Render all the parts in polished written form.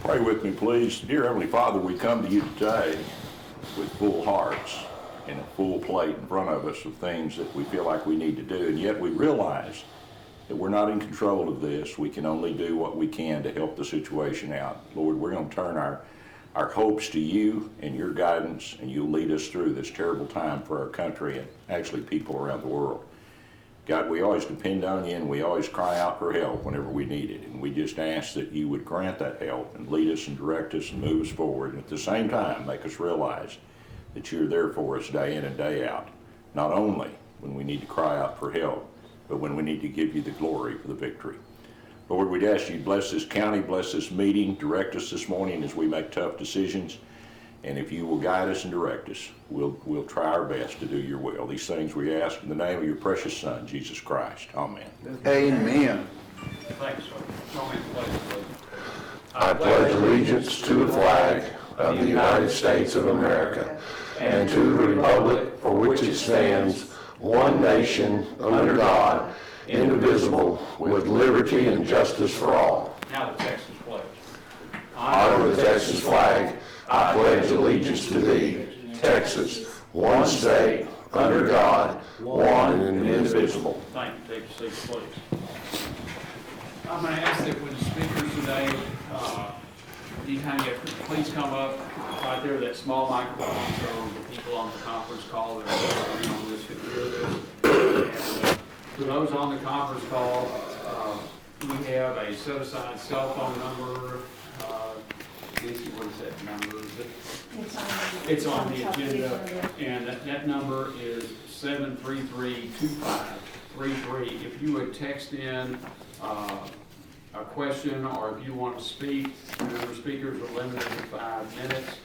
Pray with me, please. Dear Heavenly Father, we come to you today with full hearts and a full plate in front of us of things that we feel like we need to do, and yet we realize that we're not in control of this. We can only do what we can to help the situation out. Lord, we're going to turn our hopes to you and your guidance, and you'll lead us through this terrible time for our country and actually people around the world. God, we always depend on you, and we always cry out for help whenever we need it. And we just ask that you would grant that help and lead us and direct us and move us forward. And at the same time, make us realize that you're there for us day in and day out, not only when we need to cry out for help, but when we need to give you the glory for the victory. Lord, we'd ask you to bless this county, bless this meeting, direct us this morning as we make tough decisions. And if you will guide us and direct us, we'll try our best to do your will. These things we ask in the name of your precious Son, Jesus Christ. Amen. Amen. Thanks, sir. Show me the pledge, please. I pledge allegiance to the flag of the United States of America and to the republic for which it stands, one nation, under God, indivisible, with liberty and justice for all. Now the Texas pledge. Honor the Texas flag. I pledge allegiance to thee, Texas, one state, under God, one and indivisible. Thank you. Take your seats, please. I'm going to ask that when speakers today, anytime you please come up right there, that small microphone, so the people on the conference call that are on this can hear this. And for those on the conference call, we have a set-aside cell phone number. Lisa, what is that number? Is it? It's on the agenda, and that number is 733-2533. If you would text in a question, or if you want to speak, remember speakers are limited to 5 minutes,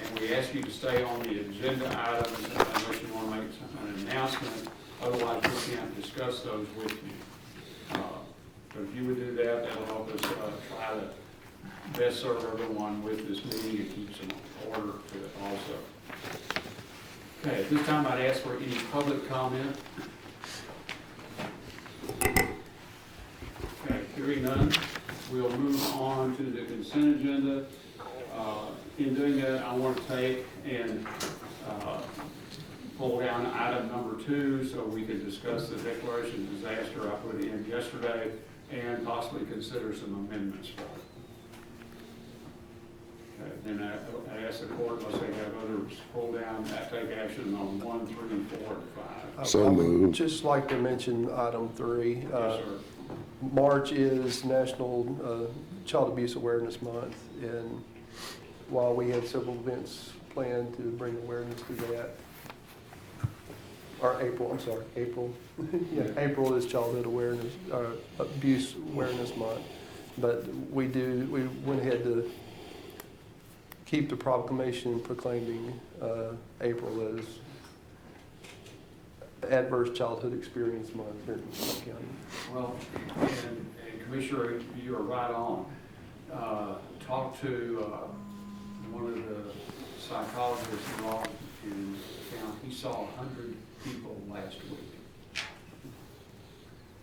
and we ask you to stay on the agenda items unless you want to make an announcement. Otherwise, we can't discuss those with you. But if you would do that, that'll help us try to best serve everyone with this meeting and keep some order to it also. Okay, at this time I'd ask for any public comment. Okay, hearing none, we'll move on to the consent agenda. In doing that, I want to take and pull down item number 2 so we can discuss the declaration of disaster I put in yesterday and possibly consider some amendments for it. Okay, then I ask the court, unless they have others pull down, take action on 1, 3, 4, and 5. So I would moved. just like to mention item 3. Yes, sir. March is National Child Abuse Awareness Month, and while we had several events planned to bring awareness to that, or April, I'm sorry, April. Yeah, April is Childhood Awareness, Abuse Awareness Month, but we went ahead to keep the proclamation proclaiming April as Adverse Childhood Experience Month here in Clark County. Well, and Commissioner, you are right on. Talk to one of the psychologists involved in the county. He saw 100 people last week.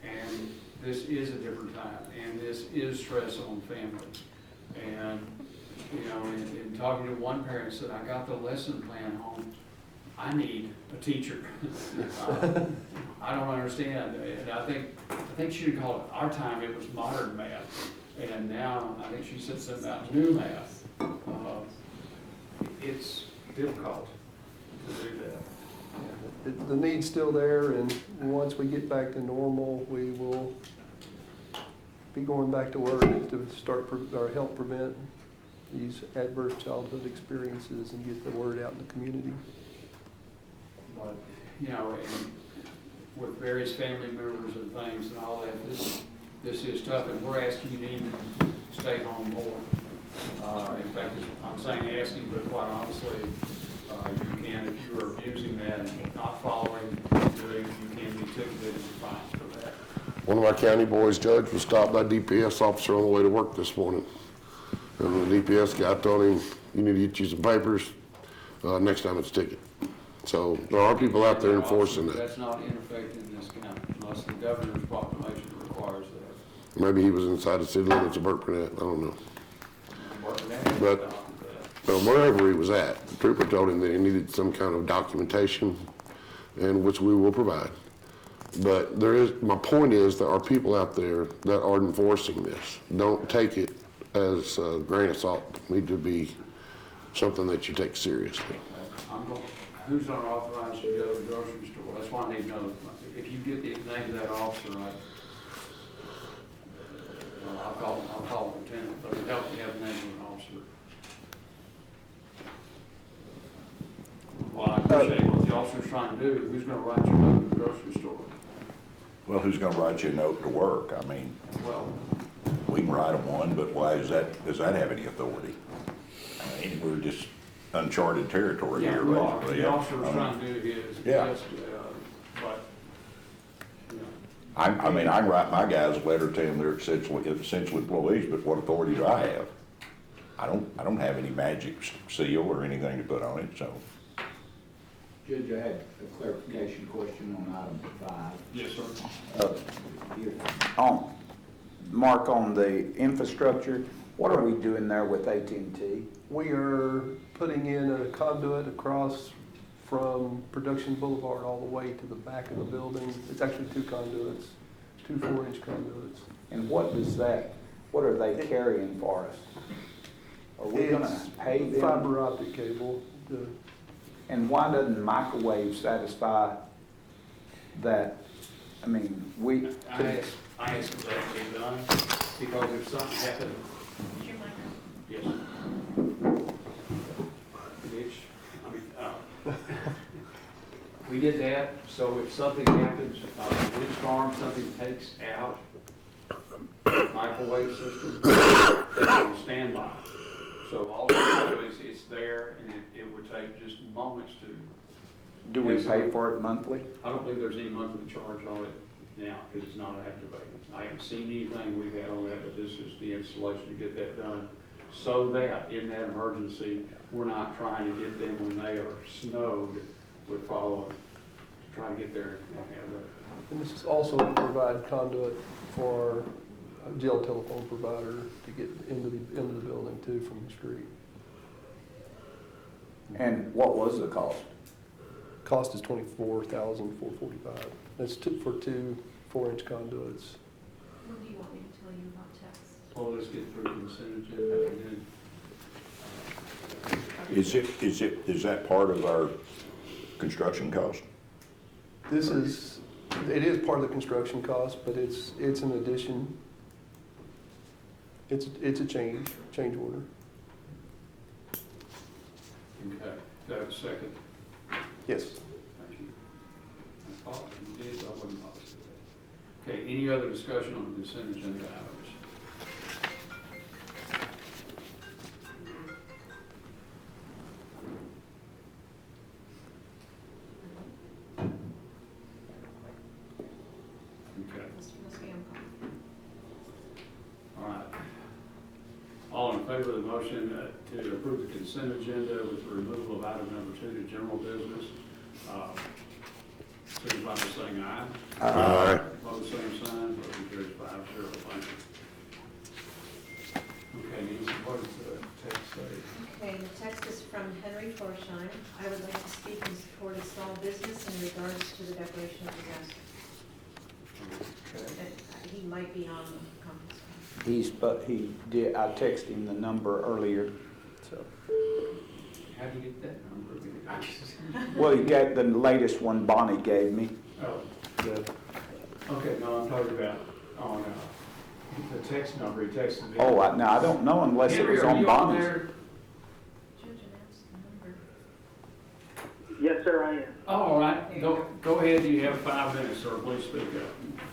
And this is a different time, and this is stress on families. And, you know, in talking to one parent said, I got the lesson plan home. I need a teacher. I don't understand. And I think she would call it, our time it was modern math. And now I think she said something about new math. It's difficult to do that. The need's still there, and once we get back to normal, we will be going back to work to start or help prevent these adverse childhood experiences and get the word out in the community. But, you know, and with various family members and things and all that, this is tough, and we're asking you to even stay home more. In fact, I'm saying asking, but quite honestly, you can, if you are abusing that and not following, doing, you can be ticketed and fined for that. One of my county boys, Judge, was stopped by a DPS officer on the way to work this morning. And the DPS guy told him, you need to get you some papers, next time it's a ticket. So there are people out there enforcing that. That's not in effect in this county, unless the governor's proclamation requires that. Maybe he was inside the city limits of Burke Burnett, I don't know. Burke But wherever he was at, the trooper told him that he needed some kind of documentation, and which we will provide. But my point is, there are people out there that are enforcing this. Don't take it as a grain of salt. It need to be something that you take seriously. Who's not authorized to go to the grocery store? That's why I need to know. If you get the name of that officer, I'll call the lieutenant, but it'd help to have the name of an officer. Well, I appreciate what the officer's trying to do. Who's gonna write you a note to the grocery store? Well, who's gonna write you a note to work? I mean, Well, we can write them one, but why does that have any authority? I mean, we're just uncharted territory yeah, here, we are. basically. The officer was trying to do his Yeah. best, but, you know. I mean, I can write my guys a letter telling them they're essential employees, but what authority do I have? I don't have any magic seal or anything to put on it, so. Judge, I had a clarification question on item 5. Yes, sir. Mark, on the infrastructure, what are we doing there with AT&T? We are putting in a conduit across from Production Boulevard all the way to the back of the building. It's actually 2 conduits, 2 4-inch conduits. And what are they carrying for us? Are we gonna It's pay them? fiber optic cable. And why doesn't microwave satisfy that? I mean, I asked for that to be done, because if something happened. Yes. Which, we did that, so if something happens, wind storm, something takes out microwave system, that's on standby. So all we do is, it's there, and it would take just moments to. do we pay for it monthly? I don't believe there's any monthly charge on it now, because it's not activated. I haven't seen anything we've had on that, but this is the installation to get that done, so that in that emergency, we're not trying to get them when they are snowed with follow-up, to try to get there and have that. And this is also to provide conduit for a jail telephone provider to get into the building too from the street. And what was the cost? Cost is $24,445. That's for 2 4-inch conduits. What do you want me to tell you about tax? Well, let's get through the consent agenda and then. Is that part of our construction cost? It is part of the construction cost, but it's an addition. It's a change order. Okay, do I have a second? Yes. Thank you. I thought you did, but I wasn't positive. Okay, any other discussion on the consent agenda items? Okay, Must be on call. all right. All in favor of the motion to approve the consent agenda with the removal of item number 2 to general business, signify by saying aye. Aye. Opposed, same sign, motion carries 5-0. Thank you. Okay, Nancy, what does the text say? Okay, the text is from Henry Forsheim. I would like to speak in support of small business in regards to the declaration of disaster. Okay. He might be on the conference call. I texted him the number earlier. So How do you get that number? Well, he got the latest one Bonnie gave me. Oh, yeah. okay, no, I'm talking about on the text number, he texted me. Oh, now I don't know unless it Henry, was are on you on Bonnie's. there? Judge announced the number. Yes, sir, I am. Oh, all right, go ahead, you have 5 minutes, sir, please speak up.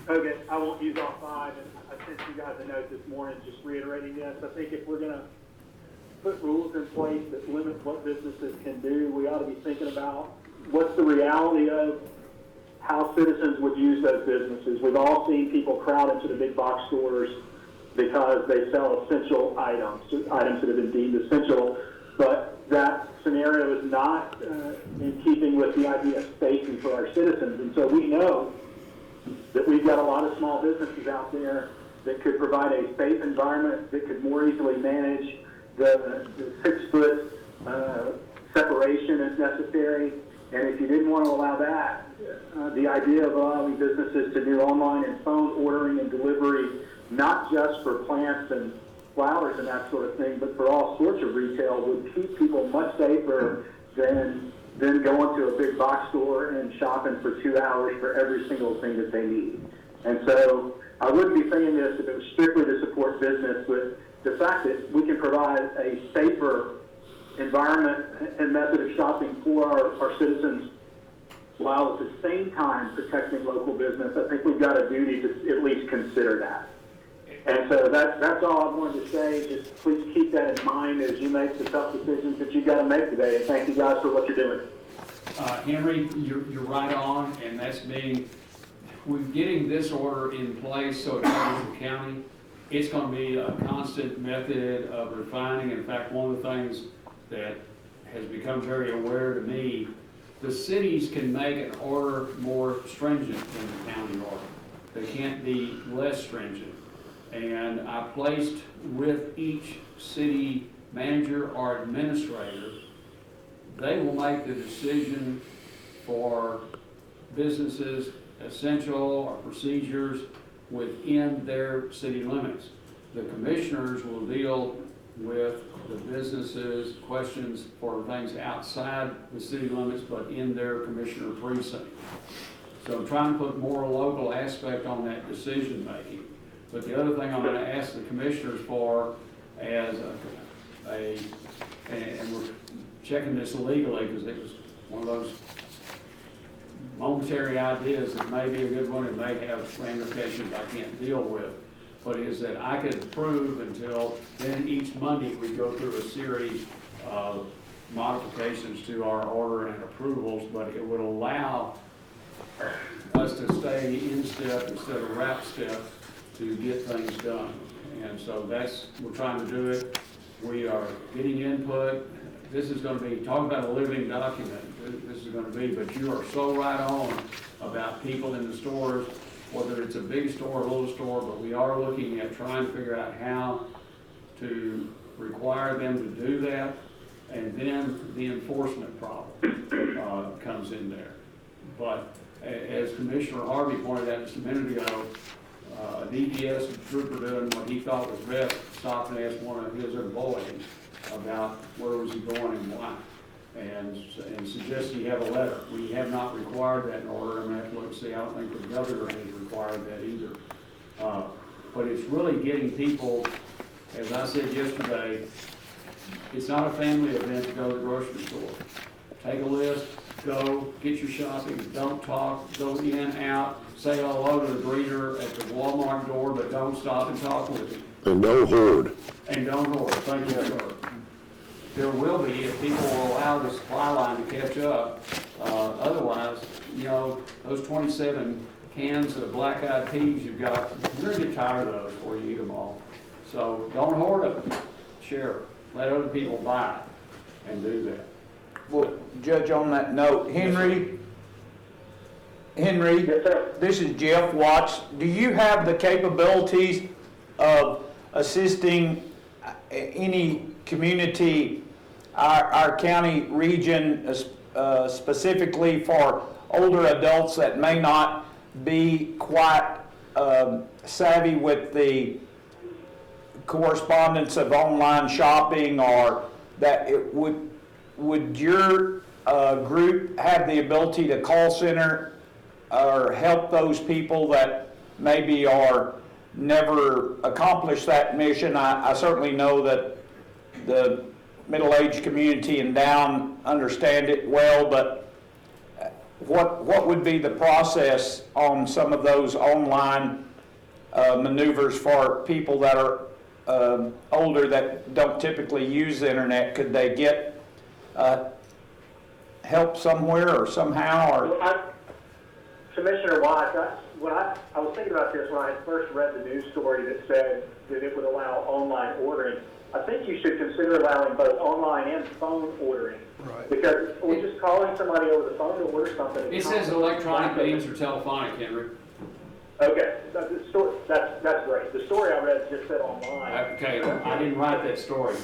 Okay, I won't use all 5, and I sent you guys a note this morning just reiterating this. I think if we're gonna put rules in place that limit what businesses can do, we ought to be thinking about what's the reality of how citizens would use those businesses. We've all seen people crowd into the big box stores because they sell essential items that have been deemed essential, but that scenario is not in keeping with the idea of safety for our citizens. And so we know that we've got a lot of small businesses out there that could provide a safe environment, that could more easily manage the 6-foot separation is necessary. And if you didn't want to allow that, the idea of allowing businesses to do online and phone ordering and delivery, not just for plants and flowers and that sort of thing, but for all sorts of retail, would keep people much safer than going to a big box store and shopping for 2 hours for every single thing that they need. And so I wouldn't be saying this if it was strictly to support business, but the fact that we can provide a safer environment and method of shopping for our citizens while at the same time protecting local business, I think we've got a duty to at least consider that. And so that's all I wanted to say. Just please keep that in mind as you make the tough decisions that you've got to make today. And thank you guys for what you're doing. Henry, you're right on, and that's me. We're getting this order in place so it covers the county. It's going to be a constant method of refining. In fact, one of the things that has become very aware to me, the cities can make an order more stringent than the county order. They can't be less stringent. And I placed with each city manager or administrator, they will make the decision for businesses, essential or procedures within their city limits. The commissioners will deal with the businesses, questions for things outside the city limits, but in their commissioner precinct. So I'm trying to put more local aspect on that decision making. But the other thing I'm going to ask the commissioners for as and we're checking this legally because it was one of those momentary ideas that may be a good one and may have ramifications I can't deal with. But is that I could approve until then each Monday we go through a series of modifications to our order and approvals, but it would allow us to stay in step instead of wrap step to get things done. And so we're trying to do it. We are getting input. This is going to be, talk about a living document, this is going to be, but you are so right on about people in the stores, whether it's a big store or a little store, but we are looking at trying to figure out how to require them to do that, and then the enforcement problem comes in there. But as Commissioner Harvey pointed out just a minute ago, an EPS trooper doing what he thought was best stopped and asked one of his employees about where was he going and why, and suggested he have a letter. We have not required that in order. I'm going to have to look and see. I don't think the governor has required that either. But it's really getting people, as I said yesterday, it's not a family event to go to the grocery store. Take a list, go, get your shopping, don't talk, go in, out, say hello to the greeter at the Walmart door, but don't stop and talk with him. And don't hoard. And don't hoard, thank you, sir. There will be, if people will allow the supply line to catch up. Otherwise, you know, those 27 cans of black-eyed peas you've got, you're gonna get tired of those before you eat them all. So don't hoard them, share, let other people buy and do that. Well, Judge, on that note, Henry, Yes, sir. this is Jeff Watts. Do you have the capabilities of assisting any community, our county region, specifically for older adults that may not be quite savvy with the correspondence of online shopping, or that it would your group have the ability to call center or help those people that maybe are never accomplished that mission? I certainly know that the middle-aged community and down understand it well, but what would be the process on some of those online maneuvers for people that are older that don't typically use the internet? Could they get help somewhere or somehow? Or Commissioner Watts, I was thinking about this when I first read the news story that said that it would allow online ordering. I think you should consider allowing both online and phone ordering. Right. Because we're just calling somebody over the phone to order something. It says electronic means or telephonic, Henry. Okay, the story, that's great. The story I read just said online. Okay, I didn't write that story.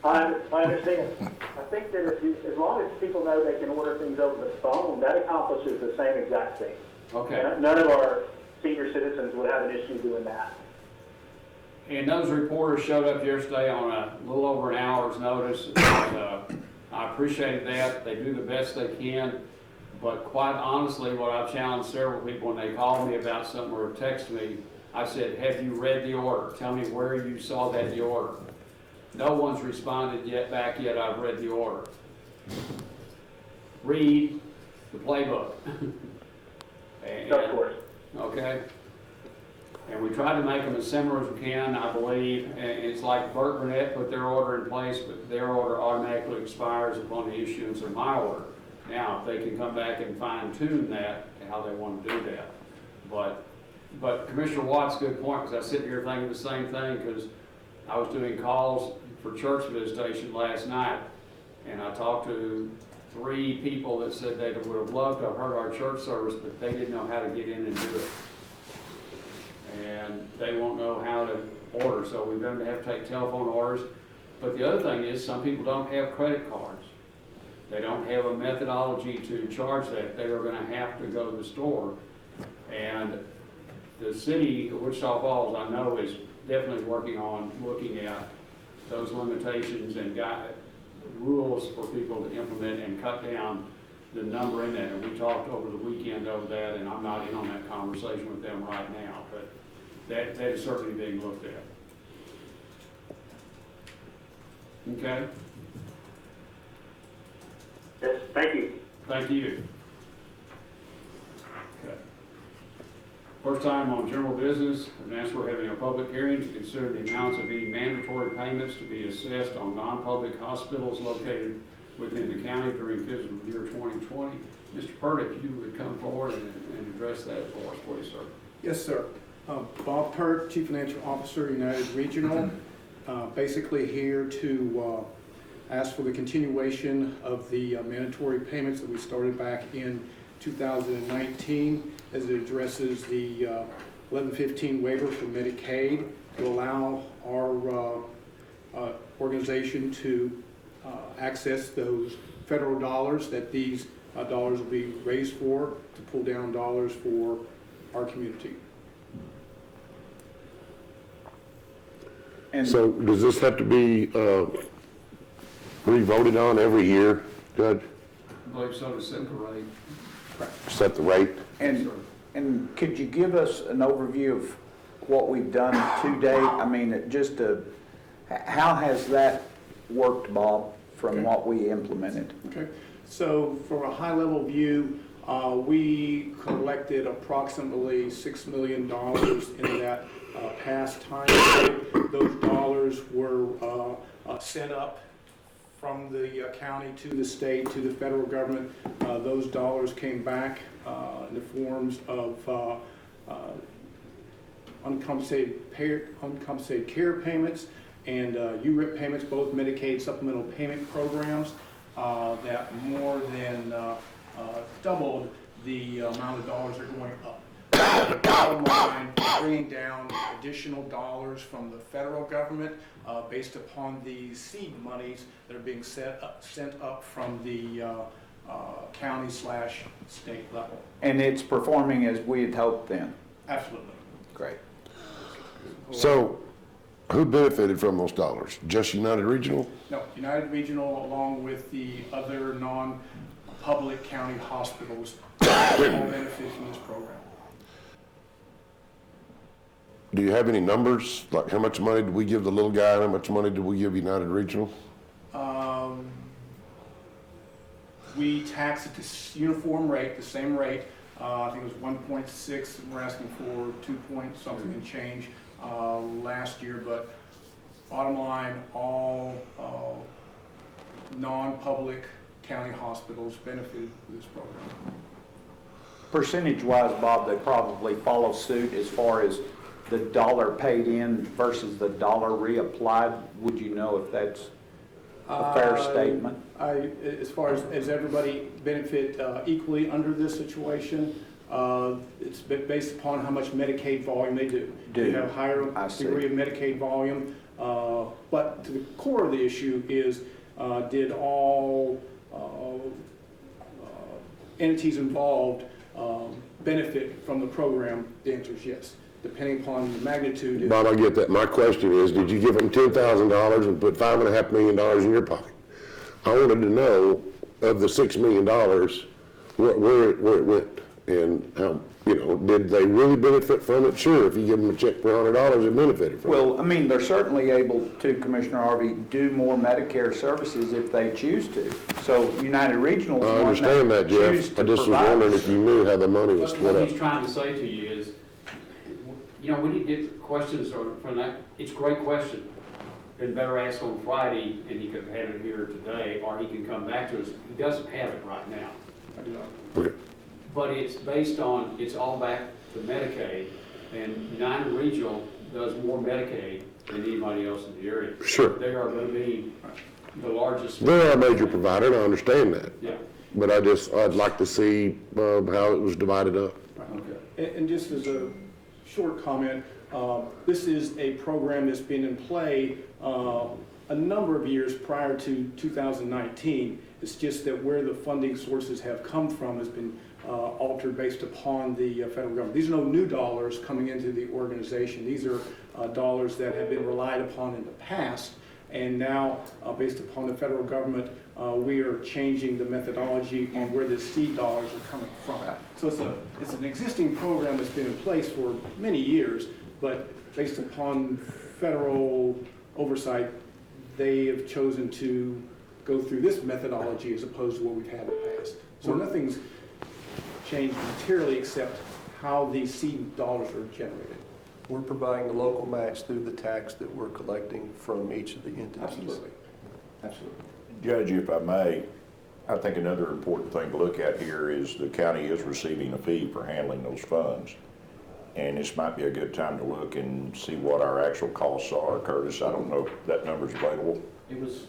I understand. I think that as long as people know they can order things over the phone, that accomplishes the same exact thing. Okay. None of our senior citizens would have an issue doing that. And those reporters showed up yesterday on a little over an hour's notice. And, I appreciated that. They do the best they can. But quite honestly, what I've challenged several people when they call me about something or text me, I said, have you read the order? Tell me where you saw that in the order. No one's responded back yet, I've read the order. Read the playbook. And, Of course. okay? And we try to make them as similar as we can, I believe. And it's like Burt Burnett put their order in place, but their order automatically expires upon the issuance of my order. Now, if they can come back and fine tune that, how they want to do that. But Commissioner Watt's a good point, because I sit here thinking the same thing, because I was doing calls for church visitation last night, and I talked to 3 people that said they would have loved to have heard our church service, but they didn't know how to get in and do it. And they won't know how to order, so we're going to have to take telephone orders. But the other thing is, some people don't have credit cards. They don't have a methodology to charge that. They are going to have to go to the store. And the city of Wichita Falls, I know, is definitely working on looking at those limitations and rules for people to implement and cut down the number in that. And we talked over the weekend over that, and I'm not in on that conversation with them right now, but that is certainly being looked at. Okay? Yes, thank you. Thank you. Okay. First time on general business, and that's we're having a public hearing to consider the amounts of any mandatory payments to be assessed on non-public hospitals located within the county during fiscal year 2020. Mr. Pert, if you would come forward and address that for us, please, sir. Yes, sir. Bob Pert, Chief Financial Officer, United Regional. Basically here to ask for the continuation of the mandatory payments that we started back in 2019 as it addresses the 1115 waiver for Medicaid to allow our organization to access those federal dollars that these dollars will be raised for, to pull down dollars for our community. And So does this have to be re-voted on every year, Judge? I believe so, to set the rate. Set the rate? and could you give us an overview of what we've done to date? I mean, how has that worked, Bob, from what we implemented? Okay, so for a high-level view, we collected approximately $6 million in that past time period. Those dollars were sent up from the county to the state to the federal government. Those dollars came back in the forms of uncompensated care payments and URIP payments, both Medicaid supplemental payment programs that more than doubled the amount of dollars that are going up. The bottom line, bringing down additional dollars from the federal government based upon the seed monies that are being sent up from the county/state level. And it's performing as we had hoped then? Absolutely. Great. So who benefited from those dollars? Just United Regional? No, United Regional, along with the other non-public county hospitals, all benefit from this program. Do you have any numbers? Like how much money did we give the little guy and how much money did we give United Regional? We tax at this uniform rate, the same rate. I think it was 1.6, and we're asking for 2 point something and change last year, but bottom line, all non-public county hospitals benefited from this program. Percentage-wise, Bob, they probably follow suit as far as the dollar paid in versus the dollar reapplied. Would you know if that's a fair statement? As far as everybody benefit equally under this situation, It's based upon how much Medicaid volume they do. You have a higher I see. degree of Medicaid volume, but to the core of the issue is, did all entities involved benefit from the program? The answer is yes, depending upon the magnitude. Bob, I get that. My question is, did you give them $10,000 and put $5.5 million in your pocket? I wanted to know, of the $6 million, where it went, and how, did they really benefit from it? Sure, if you give them a check for $100, they benefited from it. Well, I mean, they're certainly able to, Commissioner Harvey, do more Medicare services if they choose to. So United Regional I is one understand that, choose Jeff. to I just was provide. wondering if you knew how the money was split What up. he's trying to say to you is, we didn't get questions from that. It's a great question. Been better asked on Friday, and he could have had it here today, or he can come back to us. He doesn't have it right now. I do not. Okay. But it's based on, it's all back to Medicaid, and United Regional does more Medicaid than anybody else in the area. Sure. They are going to be the largest. They're our major provider, and I understand that. Yeah. But I'd like to see how it was divided up. Okay. And just as a short comment, this is a program that's been in play a number of years prior to 2019. It's just that where the funding sources have come from has been altered based upon the federal government. These are no new dollars coming into the organization. These are dollars that have been relied upon in the past, and now based upon the federal government, we are changing the methodology on where the seed dollars are coming from. So it's an existing program that's been in place for many years, but based upon federal oversight, they have chosen to go through this methodology as opposed to what we've had in the past. So nothing's changed materially except how these seed dollars are generated. We're providing a local match through the tax that we're collecting from each of the entities. Absolutely. Absolutely. Judge, if I may, I think another important thing to look at here is the county is receiving a fee for handling those funds. And this might be a good time to look and see what our actual costs are. Curtis, I don't know if that number's available. It was,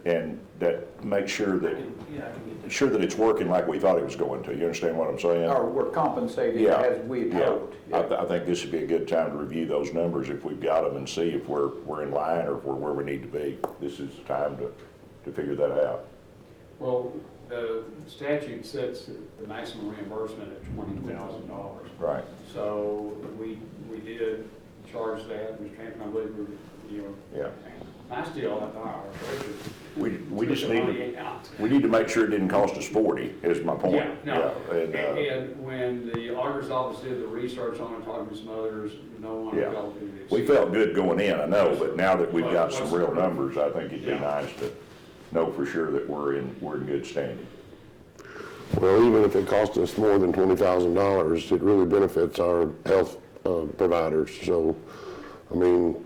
And that, make sure that, yeah, I can get that. sure that it's working like we thought it was going to. You understand what I'm saying? Or we're compensated Yeah, as we had yeah. hoped. I think this would be a good time to review those numbers if we've got them and see if we're in line or if we're where we need to be. This is the time to figure that out. Well, the statute sets the maximum reimbursement at $20,000. Right. So we did charge that, Mr. Hampton, I believe Yeah. I still have to hire We just need to make sure it didn't cost us 40, is my point. Yeah, no. Yeah, and, And when the auditor's office did the research on it, talking to some others, no one Yeah. felt it exceeded. we felt good going in, I know, but now that we've got some real numbers, I think it'd be Yeah. nice to know for sure that we're in good standing. Well, even if it costs us more than $20,000, it really benefits our health providers. So, I mean,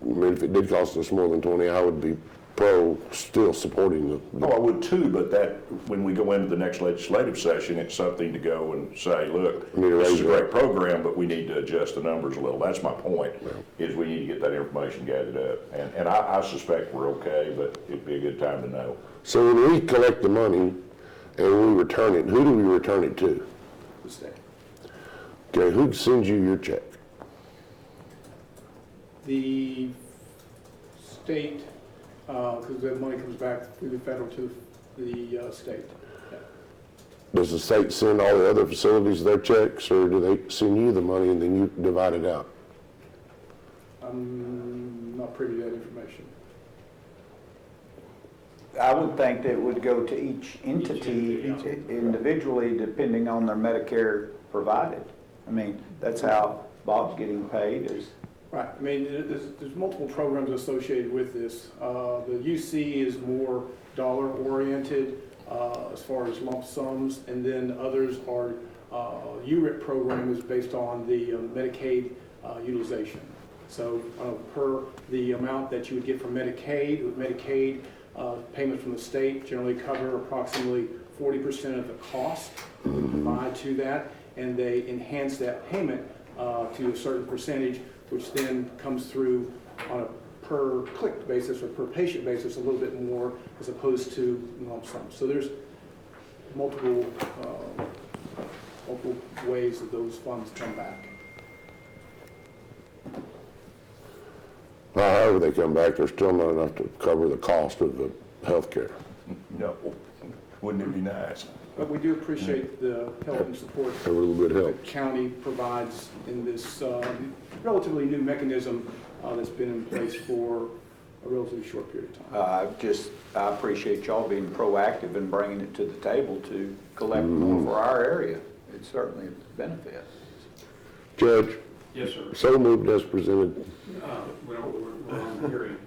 if it did cost us more than 20, I would be still supporting Oh, I would too, but that, when we go into the next legislative session, it's something to go and say, look, Need to this is raise a it great up. program, but we need to adjust the numbers a little. That's my point, is we need to get that information gathered up. And I suspect we're okay, but it'd be a good time to know. So when we collect the money and we return it, who do we return it to? The state. Okay, who sends you your check? The state, because the money comes back through the federal to the state. Yeah. Does the state send all the other facilities their checks, or do they send you the money and then you divide it out? I'm not privy to that information. I would think that it would go to each entity individually, depending on their Medicare provided. I mean, that's how Bob's getting paid is. Right, I mean, there's multiple programs associated with this. The UC is more dollar-oriented as far as lump sums, and then others are, URIP program is based on the Medicaid utilization. So per the amount that you would get from Medicaid, with Medicaid, payments from the state generally cover approximately 40% of the cost applied to that, and they enhance that payment to a certain percentage, which then comes through on a per click basis or per patient basis a little bit more as opposed to lump sum. So there's multiple multiple ways that those funds come back. However they come back, they're still not enough to cover the cost of the health care. No, wouldn't it be nice? But we do appreciate the help and support A little bit the help. county provides in this relatively new mechanism that's been in place for a relatively short period of time. I appreciate y'all being proactive and bringing it to the table to collect more for our area. It's certainly a benefit. Judge, Yes, sir. so moved as presented. We're on the hearing.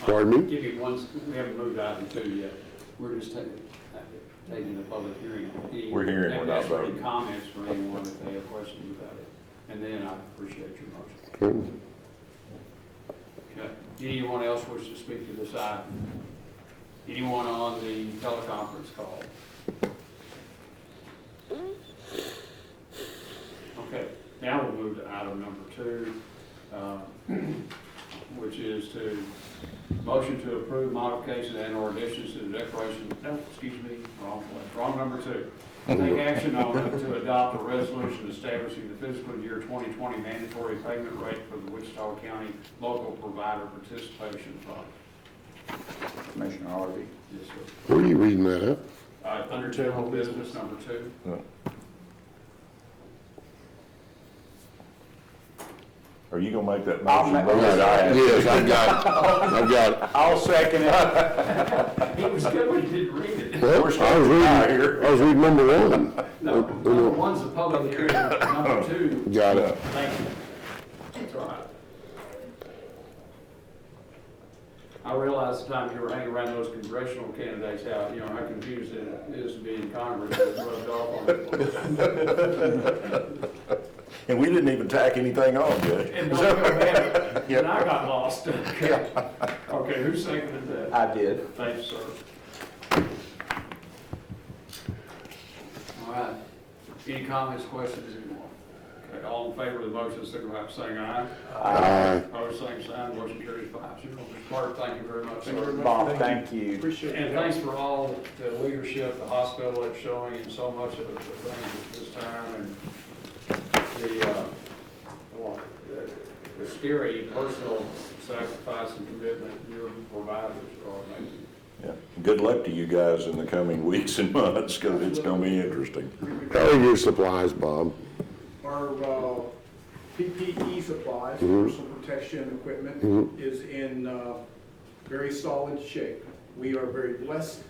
Pardon me? Give you one, we haven't moved item 2 yet. We're just taking the public hearing. We're hearing, we're not Ask for any voting. comments from anyone if they have questions about it. And then I appreciate your motion. Okay. Anyone else wish to speak to this item? Anyone on the teleconference call? Okay, now we'll move to item number 2, which is to motion to approve modifications and or additions to the declaration, no, excuse me, wrong number 2. Take action on it to adopt a resolution establishing the fiscal year 2020 mandatory payment rate for the Wichita County Local Provider Participation Fund. Commissioner Harvey? Yes, sir. Where are you reading that at? Under general business number 2. Are you gonna make that I'll motion? make- Yes, I've got it. I've got it. I'll second it. He was good when he didn't read it. Well, I was reading number 1. No, number 1's the public hearing, number 2. Got it. Thank you. That's all right. I realized the time you were hanging around those congressional candidates, how, you know, how confusing it is to be in Congress. It rubbed off on me. And we didn't even tack anything on, Judge. And don't go ahead. And I got lost. Okay, Okay, who seconded that? I did. Thank you, sir. All right. Any comments, questions, anymore? Okay, all in favor of the motion, signify by saying aye. Aye. Opposed, same sign, motion carries 5-0. Mr. Clark, thank you very much, sir. Bob, thank you. Appreciate it. And thanks for all the leadership the hospital is showing in so much of the things at this time, and the scary personal sacrifice and commitment your providers are making. Yeah. Good luck to you guys in the coming weeks and months, because it's gonna be interesting. How are your supplies, Bob? Our PPE supplies, personal protection equipment, is in very solid shape. We are very blessed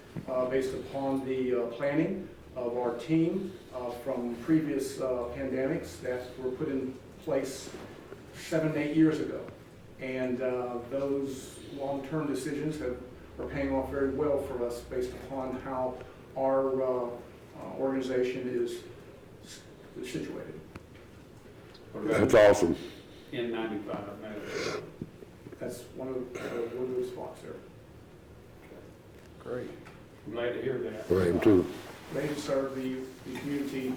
based upon the planning of our team from previous pandemics that were put in place 7 to 8 years ago. And those long-term decisions are paying off very well for us based upon how our organization is situated. That's awesome. N95, man. That's one of those spots there. Great. I'm glad to hear that. I am too. They serve the community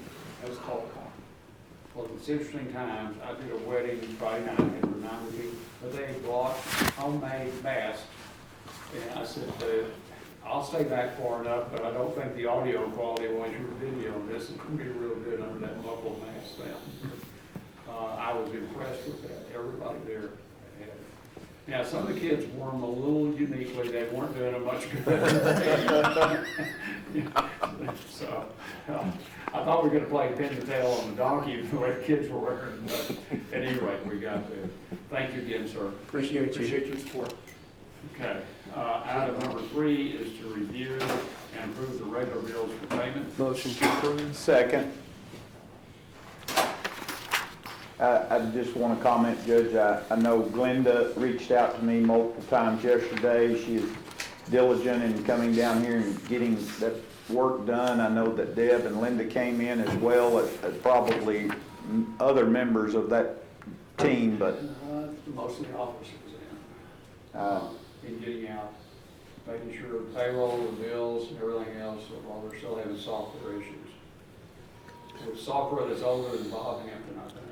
as called upon. Well, it's interesting times. I did a wedding Friday night and reminded me, but they brought homemade masks. And I said, I'll stay back far enough, but I don't think the audio quality once you're video on this is going to be real good under that muffled mask sound. I was impressed with that. Everybody there had it. Now, some of the kids wore them a little uniquely. They weren't doing them much good. So, I thought we were going to play pin the tail on the donkey the way the kids were wearing, but at any rate, we got there. Thank you again, sir. Appreciate your support. Okay, item number 3 is to review and approve the regular bills for payment. Motion to approve. Second. I just want to comment, Judge, I know Glenda reached out to me multiple times yesterday. She is diligent in coming down here and getting that work done. I know that Deb and Linda came in as well as probably other members of that team, but Most of the officers in getting out, making sure the payroll, the bills, and everything else, while they're still having software issues. With software that's older than Bob Hampton, I think.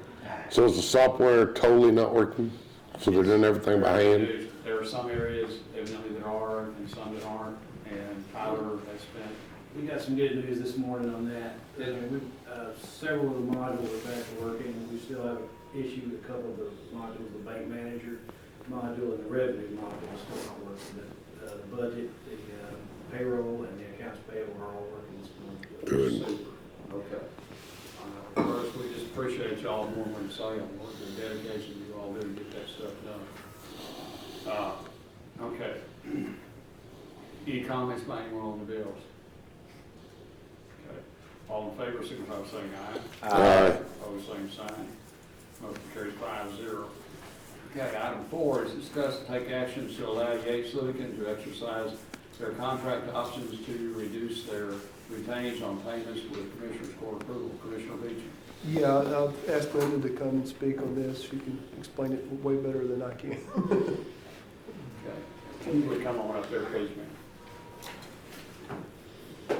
So is the software totally not working? So they're doing everything by hand? There are some areas evidently that are and some that aren't, and Tyler has spent We got some good news this morning on that. Several of the modules are back working. We still have an issue with a couple of the modules, the bank manager module and the revenue module is still not working. The budget, the payroll, and the accounts payable are all working this morning. Super. Okay. First, we just appreciate y'all more than saying, the dedication you all do to get that stuff done. Okay. Any comments by anyone on the bills? Okay. All in favor, signify by saying aye. Aye. Opposed, same sign. Motion carries 5-0. Okay, item 4 is discuss and take actions to allow Yates Litigant to exercise their contract options to reduce their retainage on payments with Commissioner's Court approval. Commissioner Beecham. Yeah, I'll ask Linda to come and speak on this. She can explain it way better than I can. Okay. Can you come on up there, please, ma'am?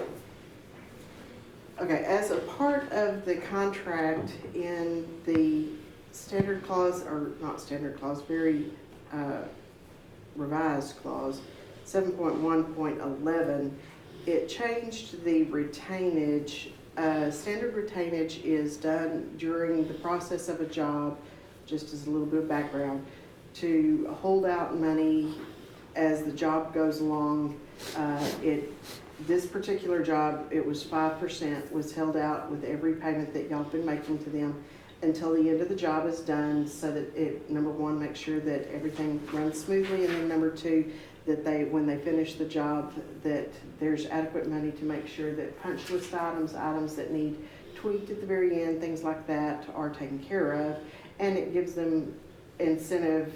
Okay, as a part of the contract in the standard clause, or not standard clause, very revised clause, 7.1.11, it changed the retainage. Standard retainage is done during the process of a job, just as a little bit of background, to hold out money as the job goes along. This particular job, it was 5%, was held out with every payment that y'all been making to them until the end of the job is done, so that it, number one, makes sure that everything runs smoothly, and then number two, that when they finish the job, that there's adequate money to make sure that punch list items, items that need tweaked at the very end, things like that are taken care of, and it gives them incentive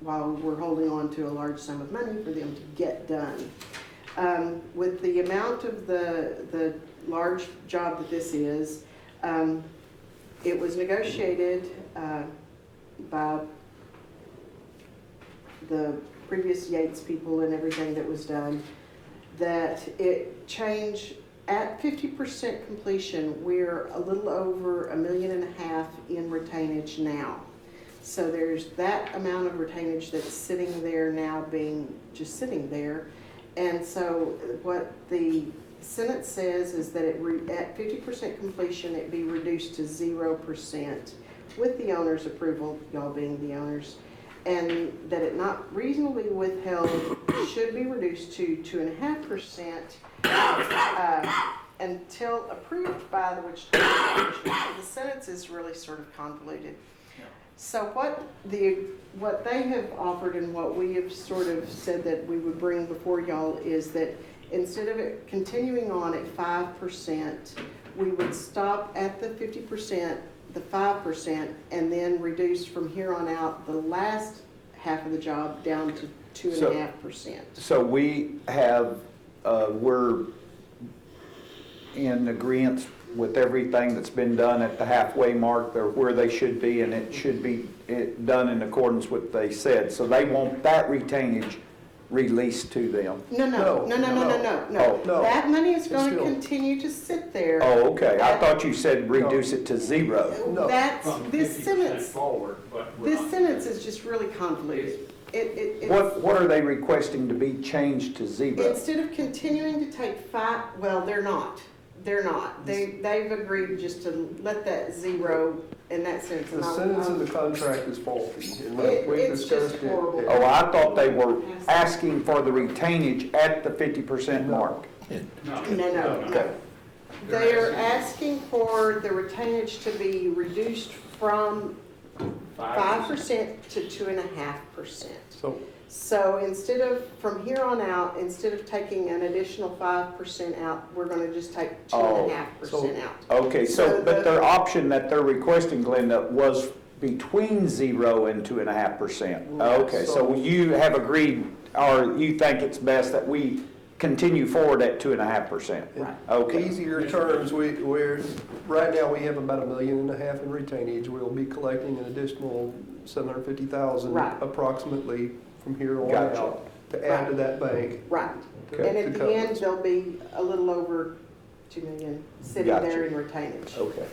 while we're holding on to a large sum of money for them to get done. With the amount of the large job that this is, it was negotiated by the previous Yates people and everything that was done, that it changed at 50% completion. We're a little over $1.5 million in retainage now. So there's that amount of retainage that's sitting there now, being just sitting there. And so what the Senate says is that at 50% completion, it be reduced to 0% with the owner's approval, y'all being the owners, and that it not reasonably withheld should be reduced to 2.5% until approved by the Wichita County Commission. The sentence is really sort of convoluted. So what they have offered and what we have sort of said that we would bring before y'all is that instead of it continuing on at 5%, we would stop at the 50%, the 5%, and then reduce from here on out the last half of the job down to 2.5%. So we have, we're in agreement with everything that's been done at the halfway mark. They're where they should be, and it should be done in accordance with what they said. So they want that retainage released to them. No. No. That money is It's going to still- continue to sit there. Oh, okay. I thought you said reduce it to 0. No. That's, From this 50% sentence, forward, but we're this not- sentence is just really convoluted. It's, What are they requesting to be changed to 0? instead of continuing to take 5, well, they're not. They're not. They've agreed just to let that 0 in that sense. The sentence in the contract is faulty, and we It's discussed just it. horrible. Oh, I thought they were asking for the retainage at the 50% mark. No. They are asking for the retainage to be reduced from 5% to 2.5%. So instead of, from here on out, instead of taking an additional 5% out, we're gonna just take 2.5% out. Okay, So but the- their option that they're requesting, Glenda, was between 0 and 2.5%. Okay, so you have agreed, or you think it's best that we continue forward at 2.5%? In Okay. easier terms, we're, right now, we have about $1.5 million in retainage. We'll be collecting an additional $750,000 Right. approximately from here on Gotcha. out to add to that bank. Right. to- And to at the cover end, us. there'll be a little over 2 million sitting Gotcha. there in retainage. Okay.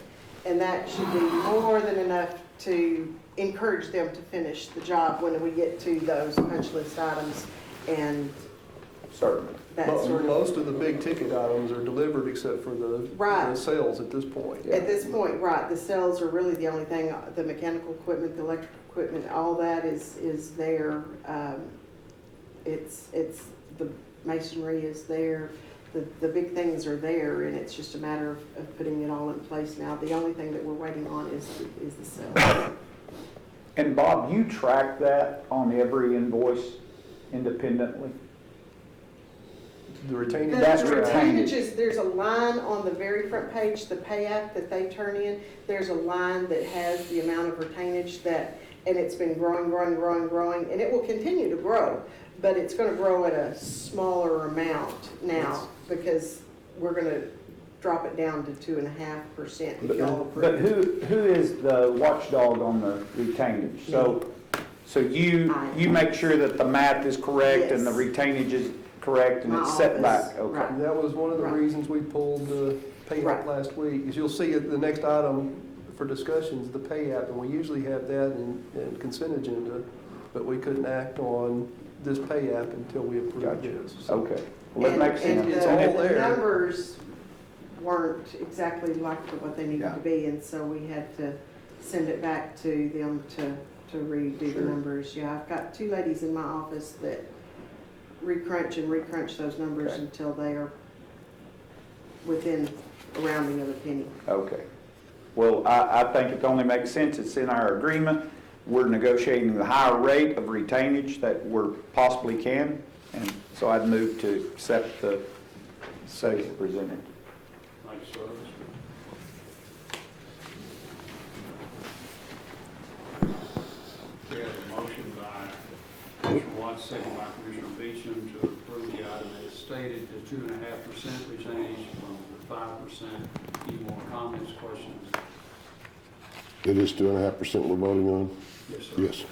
And that should be more than enough to encourage them to finish the job when we get to those punch list items and certainly. that sort of. Most of the big ticket items are delivered except for the Right. sales at this point. At this point, right, the cells are really the only thing, the mechanical equipment, the electrical equipment, all that is there. It's, the masonry is there, the big things are there, and it's just a matter of putting it all in place now. The only thing that we're waiting on is the cells. And Bob, you track that on every invoice independently? The retaining. That's The retainage. retainage is, there's a line on the very front page, the pay app that they turn in. There's a line that has the amount of retainage that, and it's been growing, and it will continue to grow. But it's gonna grow at a smaller amount now because we're gonna drop it down to 2.5% if y'all But approve. who is the watchdog on the retainage? So you make sure that the math is correct and the Yes. retainage is correct and My it's set office, back? Okay. right. That was one of the Right. reasons we pulled the pay app Right. last week, is you'll see at the next item for discussions, the pay app, and we usually have that in consent agenda, but we couldn't act on this pay app until we approved Gotcha. this. So Okay. Well, that makes And sense. It's the all there. numbers weren't exactly like what they needed Yeah. to be, and so we had to send it back to them to redo the Sure. numbers. Yeah, I've got two ladies in my office that recrunch those numbers Okay. until they are within a rounding of a penny. Okay. Well, I think it only makes sense. It's in our agreement. We're negotiating the higher rate of retainage that we possibly can. And so I'd move to accept the study presented. Thank you, sir. We have a motion by Commissioner Watts, second by Commissioner Beecham to approve the item as stated, the 2.5% retainage from the 5%. Any more comments, questions? It is 2.5% we're voting on? Yes, sir. Yes.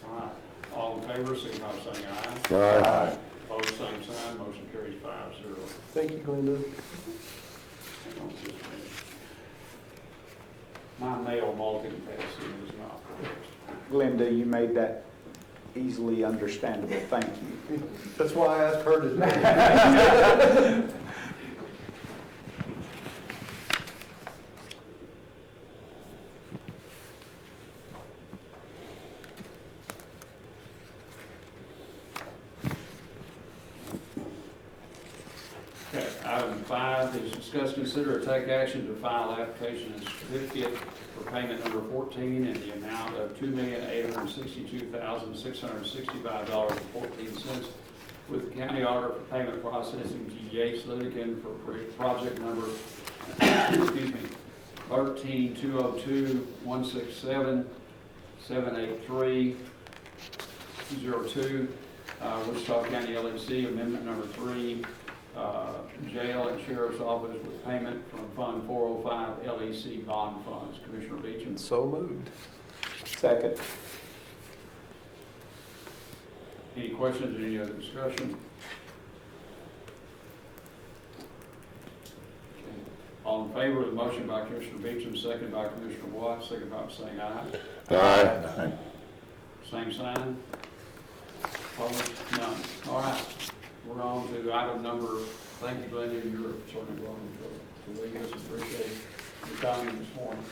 All right. All in favor, signify by saying aye. Aye. Opposed, same sign. Motion carries 5-0. thank you, Glenda. Hang on just a minute. My male multitasking is not correct. Linda, you made that easily understandable. Thank you. That's why I asked her to do it. Okay, item 5 is discuss, consider, or take action to file application and certificate for payment number 14 in the amount of $2,862,665.14 with the county auditor for payment processing to Yates Litigant for project number, excuse me, 13-202-167-783-02, Wichita County LLC, amendment number 3, jail and sheriff's office with payment from Fund 405 LEC bond funds. Commissioner Beecham. So moved. Second. Any questions or any other discussion? All in favor of the motion by Commissioner Beecham, second by Commissioner Watts, second by saying aye. Aye. Same sign. Opposed? None. All right. We're on to item number, thank you, Glenda, you're certainly welcome to lead us. Appreciate your time this morning.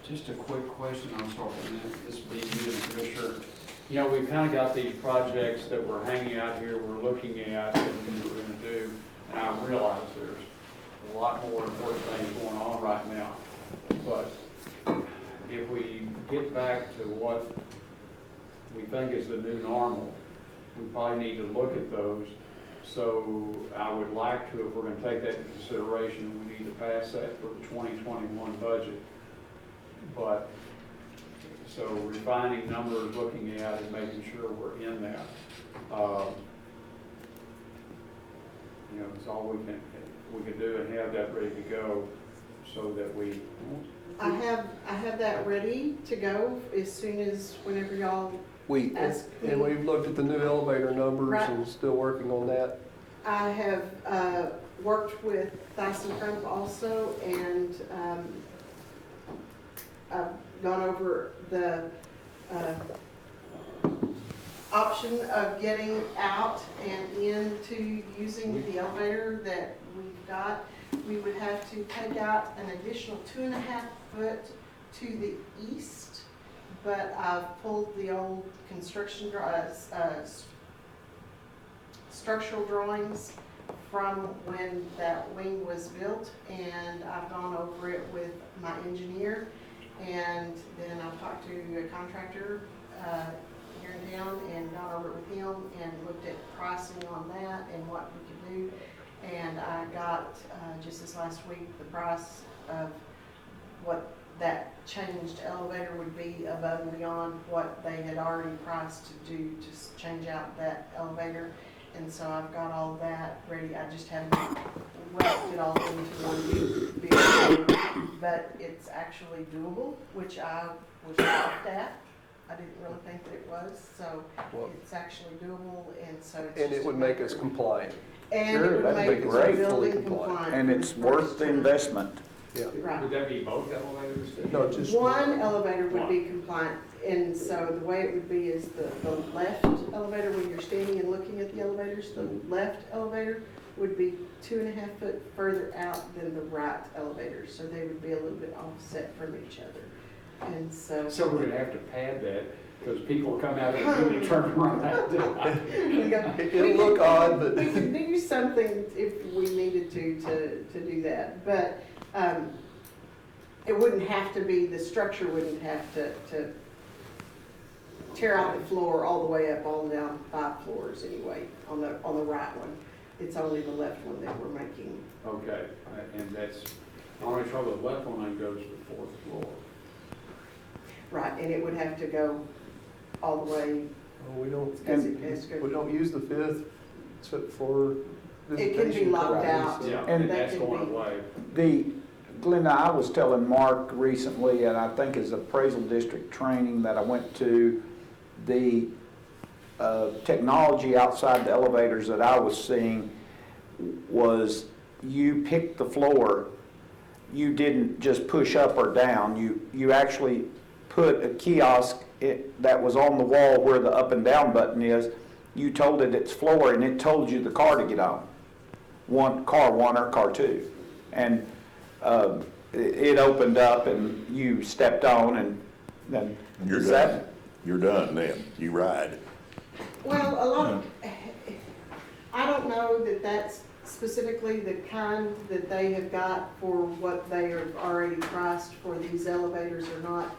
Just a quick question, I'll start with this being you, the Commissioner. You know, we've kind of got these projects that we're hanging out here, we're looking at, and we're going to do, and I realize there's a lot more important things going on right now. But if we get back to what we think is the new normal, we probably need to look at those. So I would like to, if we're going to take that into consideration, we need to pass that for the 2021 budget. But, so refining numbers, looking at and making sure we're in that. You know, it's all we can do and have that ready to go so that we. I have that ready to go as soon as whenever y'all ask me. And we've looked at the new elevator numbers Right. and still working on that. I have worked with Thyssen Crump also, and gone over the option of getting out and into using the elevator that we've got. We would have to take out an additional 2.5 foot to the east, but I've pulled the old construction structural drawings from when that wing was built, and I've gone over it with my engineer, and then I've talked to a contractor here in town and gone over it with him and looked at pricing on that and what we could do. And I got, just this last week, the price of what that changed elevator would be above and beyond what they had already priced to do to change out that elevator. And so I've got all that ready. I just haven't wrapped it all into one big, but it's actually doable, which I was shocked at. I didn't really think that it was, so Well, it's actually doable, and so it's and just it would a make matter- us compliant. And Sure, it would that'd make be us great. Fully building compliant. compliant. And for it's the worth first the time. investment. Yeah. Right. Would that be both elevators? No, just One elevator would be compliant, and so the way it would be is the left elevator, when you're standing and looking at the elevators, the left elevator would be 2.5 foot further out than the right elevator, so they would be a little bit offset from each other. And so. So we're gonna have to pad that, because people come out and really turn around. We go- It'll look odd, but. We could do something if we needed to do that, but, it wouldn't have to be, the structure wouldn't have to tear out the floor all the way up, all down 5 floors anyway, on the right one. It's only the left one that we're making. Okay, and that's, the only trouble, the left one goes to the 4th floor. Right, and it would have to go all the way, We don't, because it has to we go. don't use the 5th except for It can be visitation locked parties, out. so- Yeah, And and that that's can going be- away. Glenda, I was telling Mark recently, and I think as appraisal district training that I went to, the technology outside the elevators that I was seeing was you picked the floor, you didn't just push up or down, you actually put a kiosk that was on the wall where the up and down button is, you told it its floor and it told you the car to get on. Car one or car two. And it opened up and you stepped on and then. You're is done. that- You're done then. You ride. Well, a lot of, I don't know that that's specifically the kind that they have got for what they are already priced for these elevators or not.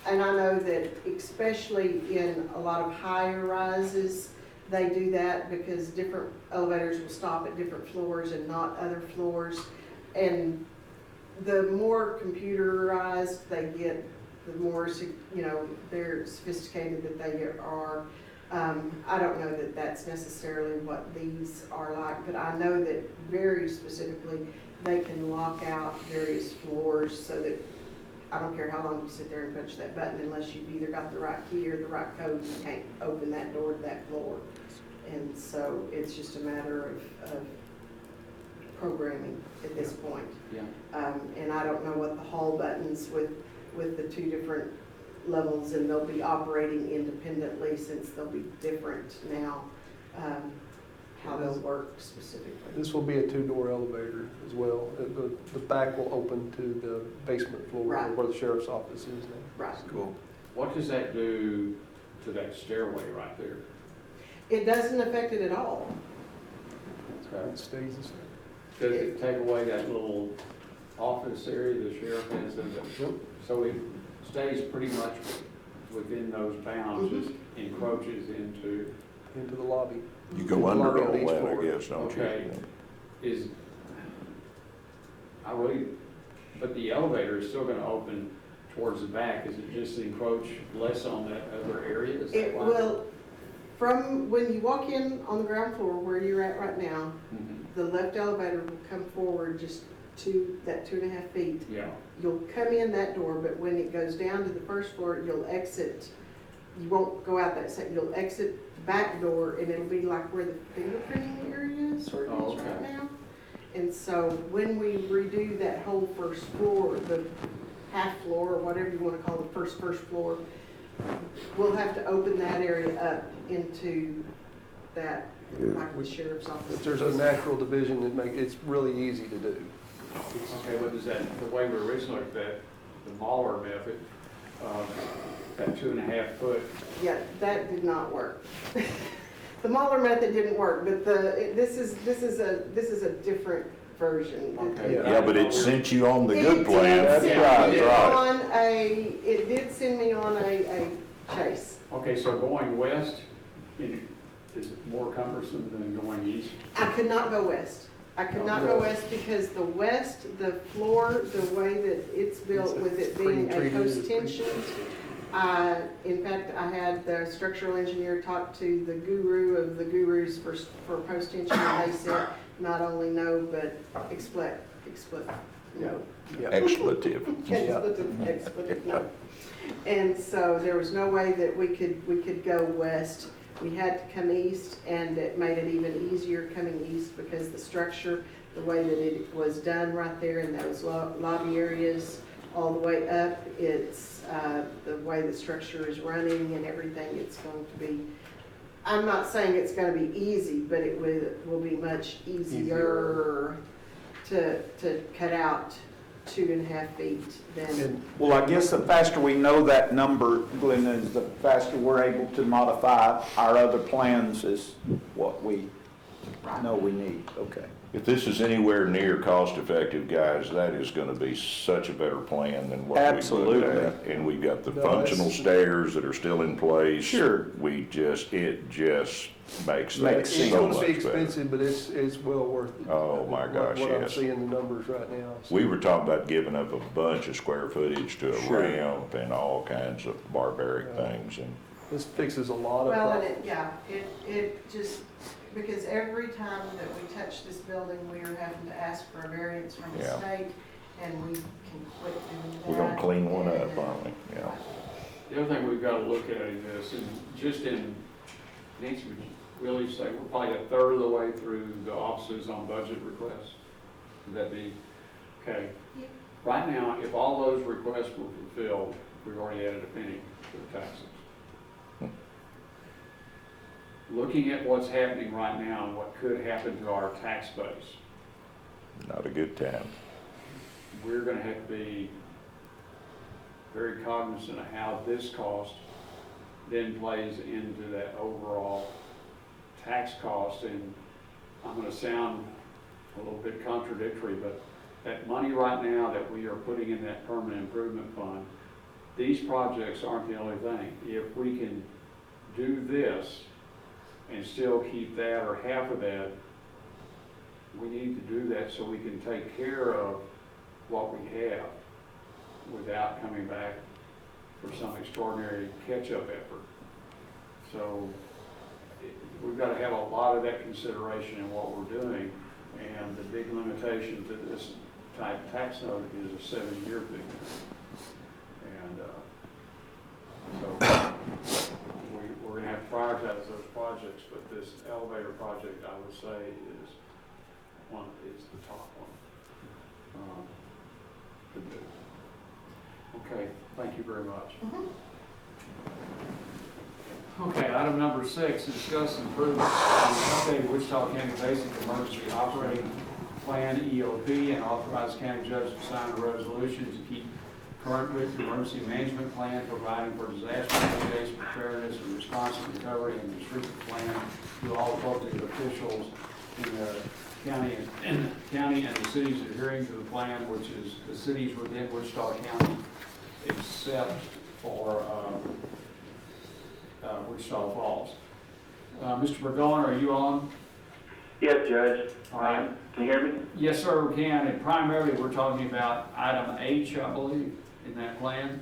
And I know that especially in a lot of higher rises, they do that because different elevators will stop at different floors and not other floors. And the more computerized they get, the more, they're sophisticated that they are. I don't know that that's necessarily what these are like, but I know that very specifically, they can lock out various floors so that, I don't care how long you sit there and punch that button, unless you've either got the right key or the right code, you can't open that door to that floor. And so it's just a matter of programming at this point. Yeah. And I don't know what the hall buttons with the 2 different levels, and they'll be operating independently since they'll be different now, how they'll work specifically. This will be a 2-door elevator as well. The back will open to the basement floor Right. where the sheriff's office is now. Right. Cool. What does that do to that stairway right there? It doesn't affect it at all. It stays the same. Does it take away that little office area the sheriff has? So it stays pretty much within those bounds, just encroaches into, Into the lobby. You go under Lobby on all each that, I floor. guess, don't you? okay, but the elevator is still gonna open towards the back. Is it just encroach less on that other area? Is that It why? will, from when you walk in on the ground floor where you're at right now, Mhm. the left elevator will come forward just to that 2.5 feet. Yeah, You'll come in that door, but when it goes down to the first floor, you'll exit. You won't go out that side, you'll exit the back door, and it'll be like where the fingerprinting area sort of is right okay. now. And so when we redo that whole first floor, the half floor, or whatever you want to call the first floor. We'll have to open that area up into that, like the sheriff's office. If there's a natural division, it's really easy to do. Okay, what is that, the way we originally looked at the Mahler method, that 2.5 foot, Yeah, that did not work. The Mahler method didn't work, but this is a different version. Okay. Yeah, but it sent you on the It good did plan. send me Right. on it did send me on a chase. okay, so going west, is it more cumbersome than going east? I could not go west. I could not go west because the west, the floor, the way that it's built with it being a post tension. In fact, I had the structural engineer talk to the guru of the gurus for post tension, and they said not only no, but expletive, no. Expletive. Expletive, no. And so there was no way that we could go west. We had to come east, and it made it even easier coming east because the structure, the way that it was done right there in those lobby areas, all the way up, it's the way the structure is running and everything, it's going to be, I'm not saying it's going to be easy, but it will be much easier to cut out 2.5 feet than. Well, I guess the faster we know that number, Glenn, is the faster we're able to modify our other plans is what we know we need. Okay. If this is anywhere near cost-effective, guys, that is gonna be such a better plan than what we looked Absolutely. at. And we've got the No, functional it's- stairs that are still in place. Sure. It just makes that Makes It's sense. so gonna much be better. expensive, but it's well worth it. Oh, my gosh, What I'm yes. seeing the numbers right now. So We were talking about giving up a bunch of square footage to a Sure. ramp and all kinds of barbaric things, and this fixes a lot of Well, and problems. it just, because every time that we touch this building, we are having to ask for a variance from the Yeah. state, and we can quit doing that. we're gonna clean one up, And- aren't we? Yeah. The other thing we've got to look at in this, and just in, Nancy, would you really say we're probably a third of the way through the offices on budget requests? Would that be, okay? Yeah. Right now, if all those requests were fulfilled, we've already added a penny to the taxes. Looking at what's happening right now and what could happen to our tax base, Not a good time. we're gonna have to be very cognizant of how this cost then plays into that overall tax cost. And I'm gonna sound a little bit contradictory, but that money right now that we are putting in that permanent improvement fund, these projects aren't the only thing. If we can do this and still keep that or half of that, we need to do that so we can take care of what we have without coming back for some extraordinary catch-up effort. So we've got to have a lot of that consideration in what we're doing, and the big limitation to this type of tax note is a 7-year figure. And so we're going to have to prioritize those projects, but this elevator project, I would say, is the top one to do. Okay, thank you very much. Okay, item number 6, discuss improvements on the updated Wichita County Basic Emergency Operating Plan, EOP, and authorize county judge to sign a resolution to keep current with the emergency management plan, providing for disaster mitigation, preparedness, and response and recovery, and restricted plan to all appropriate officials in the county and the cities adhering to the plan, which is the cities within Wichita County, except for Wichita Falls. Mr. Burgoyne, are you on? Yes, Judge. All right. Can you hear me? Yes, sir, we can, and primarily we're talking about item H, I believe, in that plan.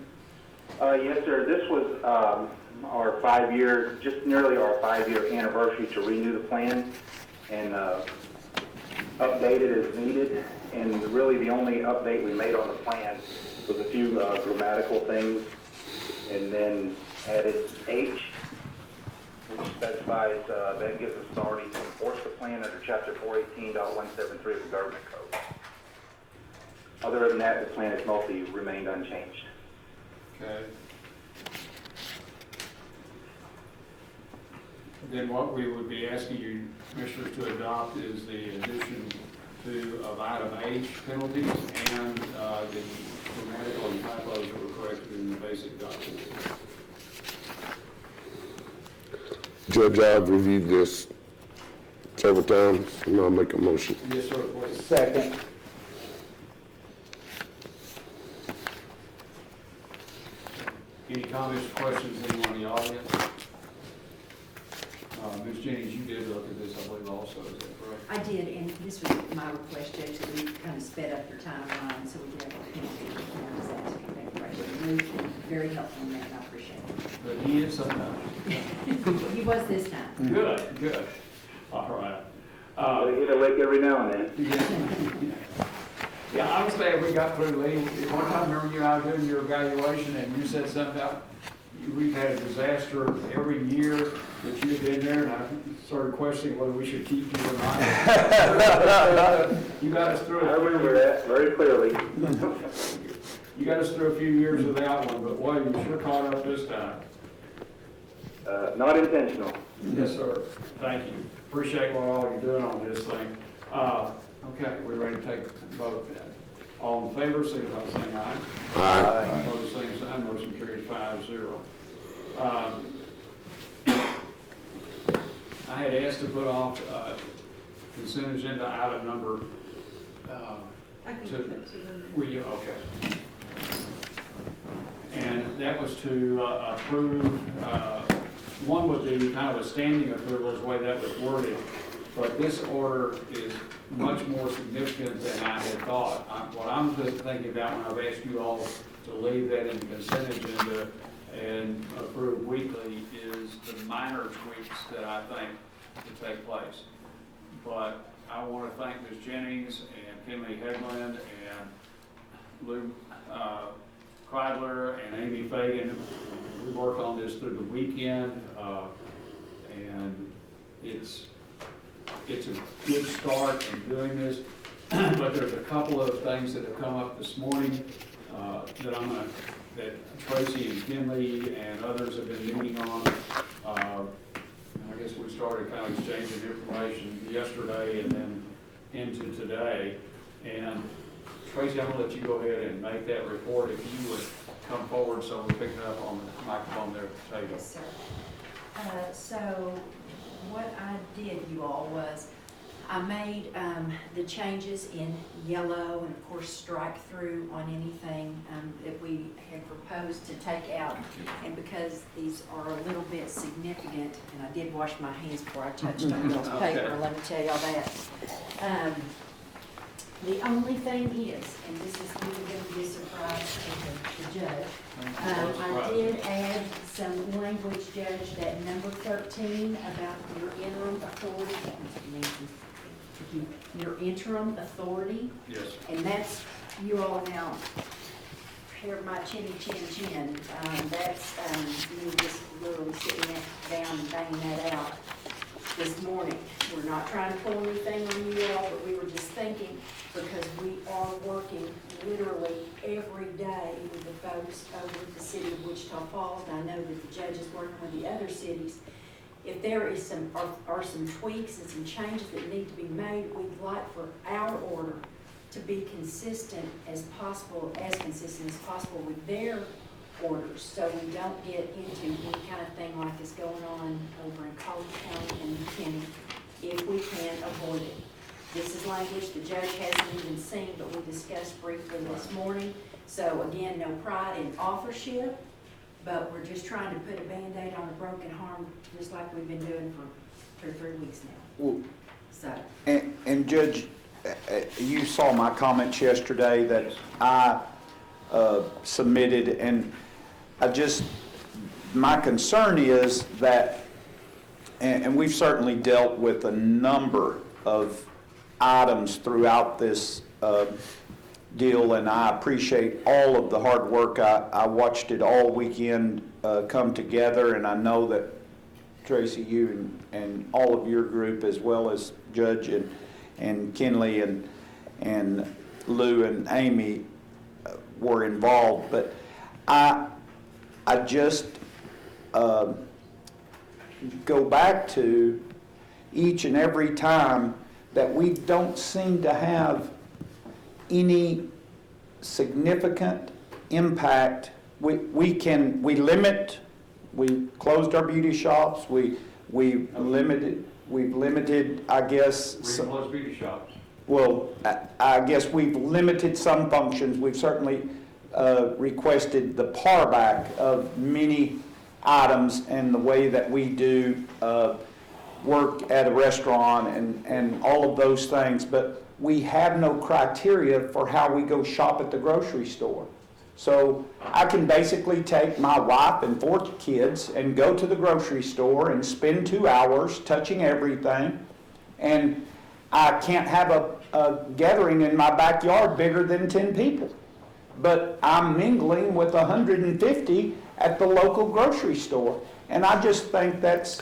Yes, sir. This was our 5-year, just nearly our 5-year anniversary to renew the plan and update it as needed. And really the only update we made on the plan was a few grammatical things, and then added H, which specifies that gives us authority to enforce the plan under Chapter 418.173 of the Government Code. Other than that, the plan has mostly remained unchanged. Okay. Then what we would be asking you, Commissioners, to adopt is the addition of item H, penalties, and the grammatical and typos that were corrected in the basic document. Judge, I've reviewed this several times, and I'll make a motion. Yes, sir, please. Second. Any comments or questions, anyone in the audience? Ms. Jennings, you did look at this, I believe, also, is that correct? I did, and this was my request, Judge, that we kind of sped up your timeline so we could have a penalty. And I was asking that question. Very helpful in that, and I appreciate it. But he is sometimes. He was this time. Good, good. All right. They get awake every now and then. Yeah, I was glad we got through, Lee. One time, remember you out doing your evaluation, and you said something about, we've had a disaster every year that you've been there, and I started questioning whether we should keep you or not. You got us through it. I remember that very clearly. You got us through a few years without one, but boy, you sure caught up this time. Not intentional. Yes, sir. Thank you. Appreciate what all you're doing on this thing. Okay, we're ready to take a vote then. All in favor, signify by saying aye. Aye. Opposed, same sign, motion carries 5-0. I had asked to put off consent agenda item number, I can to, put it to them. were you, okay. And that was to approve, one would be kind of a standing approval is the way that was worded, but this order is much more significant than I had thought. What I'm thinking about when I've asked you all to leave that in the consent agenda and approve weekly is the minor tweaks that I think to take place. But I want to thank Ms. Jennings and Kenley Hegland and Lou Kreidler and Amy Fagan. We worked on this through the weekend, and it's a good start in doing this. But there's a couple of things that have come up this morning that Tracy and Kenley and others have been meeting on. I guess we started kind of exchanging information yesterday and then into today. And Tracy, I'm gonna let you go ahead and make that report if you would come forward so we pick it up on the microphone there at the table. Yes, sir. So what I did, you all, was I made the changes in yellow and of course strike through on anything that we had proposed to take out. And because these are a little bit significant, and I did wash my hands before I touched on this paper, let me tell y'all that. The only thing is, and this is really going to be a surprise to the judge, I did add some language, Judge, that number 13 about your interim authority, your interim authority. Yes. And that's, you all now hear my chinny chin chin. That's me just literally sitting down and banging that out this morning. We're not trying to pull anything on you all, but we were just thinking, because we are working literally every day with the folks over at the city of Wichita Falls, and I know that the judge is working with the other cities. If there is some tweaks and some changes that need to be made, we'd like for our order to be consistent as possible with their orders, so we don't get into any kind of thing like is going on over in College County and McKinney, if we can avoid it. This is language the judge hasn't even seen, but we discussed briefly this morning. So again, no pride in authorship, but we're just trying to put a Band-Aid on a broken arm, just like we've been doing for 2 or 3 weeks now. Well, So, and Judge, you saw my comments yesterday that I submitted, and my concern is that, and we've certainly dealt with a number of items throughout this deal, and I appreciate all of the hard work. I watched it all weekend come together, and I know that Tracy, you and all of your group, as well as Judge and Kenley and Lou and Amy were involved, but I just go back to each and every time that we don't seem to have any significant impact. We closed our beauty shops, we've limited, I guess. Closed beauty shops. Well, I guess we've limited some functions. We've certainly requested the par back of many items and the way that we do work at a restaurant and all of those things. But we have no criteria for how we go shop at the grocery store. So I can basically take my wife and 4 kids and go to the grocery store and spend 2 hours touching everything, and I can't have a gathering in my backyard bigger than 10 people. But I'm mingling with 150 at the local grocery store, and I just think that's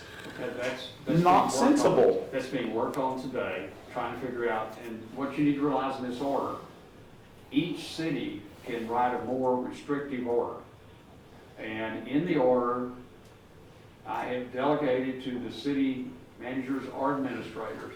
not sensible. That's being worked on today, trying to figure out, and what you need to realize in this order, each city can write a more restrictive order. And in the order, I have delegated to the city managers or administrators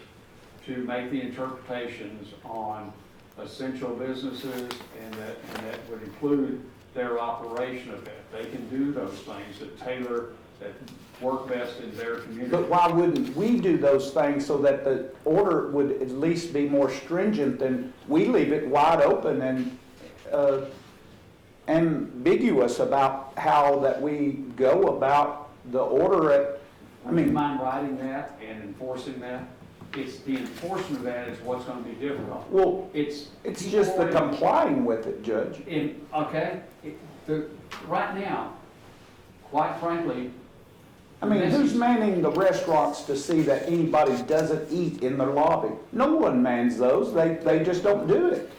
to make the interpretations on essential businesses, and that would include their operation of that. They can do those things that work best in their community. But why wouldn't we do those things so that the order would at least be more stringent than we leave it wide open and ambiguous about how that we go about the order at, Would you mind writing that and enforcing that? It's the enforcement of that is what's going to be difficult. well, It's just the complying with it, Judge. Right now, quite frankly, I mean, who's manning the restaurants to see that anybody doesn't eat in their lobby? No one mans those, they just don't do it.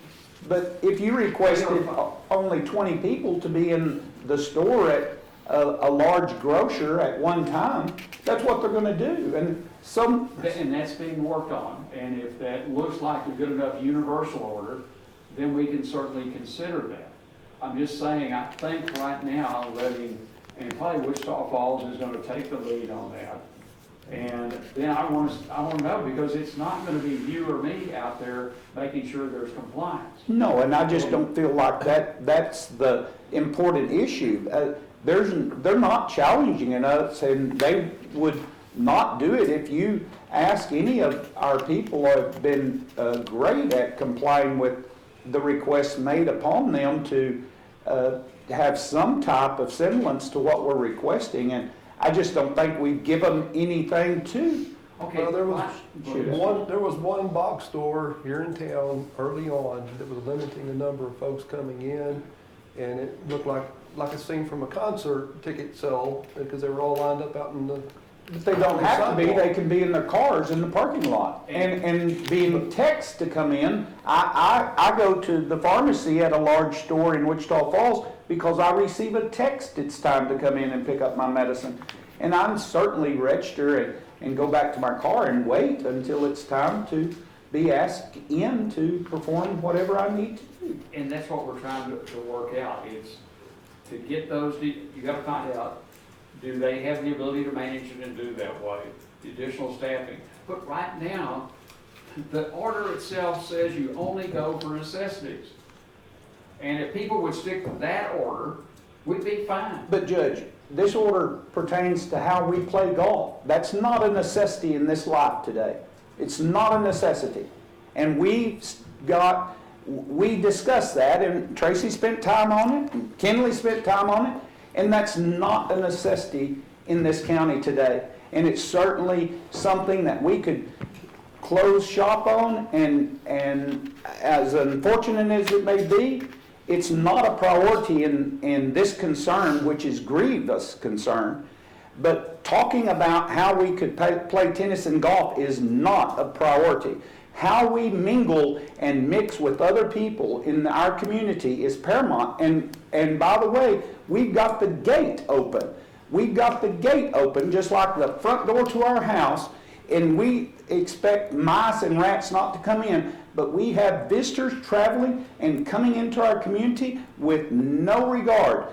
But if you requested only 20 people to be in the store at a large grocer at one time, that's what they're gonna do. And that's being worked on, and if that looks like a good enough universal order, then we can certainly consider that. I'm just saying, I think right now, and probably Wichita Falls is gonna take the lead on that. And then I want to know, because it's not gonna be you or me out there making sure there's compliance. No, and I just don't feel like that's the important issue. They're not challenging us, and they would not do it. If you ask any of our people, have been great at complying with the requests made upon them to have some type of semblance to what we're requesting, and I just don't think we've given anything to. Okay. Well, there was one box store here in town early on that was limiting the number of folks coming in, and it looked like a scene from a concert ticket sale, because they were all lined up out in the. But they don't have to be, they can be in their cars in the parking lot and being text to come in. I go to the pharmacy at a large store in Wichita Falls because I receive a text it's time to come in and pick up my medicine. And I'm certainly register and go back to my car and wait until it's time to be asked in to perform whatever I need to do. And that's what we're trying to work out. It's to get those, you gotta find out, do they have the ability to manage it and do that way? The additional staffing. But right now, the order itself says you only go for necessities. And if people would stick to that order, we'd be fine. But Judge, this order pertains to how we play golf. That's not a necessity in this life today. It's not a necessity. And we discussed that, and Tracy spent time on it, and Kenley spent time on it, and that's not a necessity in this county today. And it's certainly something that we could close shop on, and as unfortunate as it may be, it's not a priority in this concern, which is grievous concern. But talking about how we could play tennis and golf is not a priority. How we mingle and mix with other people in our community is paramount. And by the way, we've got the gate open. We've got the gate open, just like the front door to our house and we expect mice and rats not to come in, but we have visitors traveling and coming into our community with no regard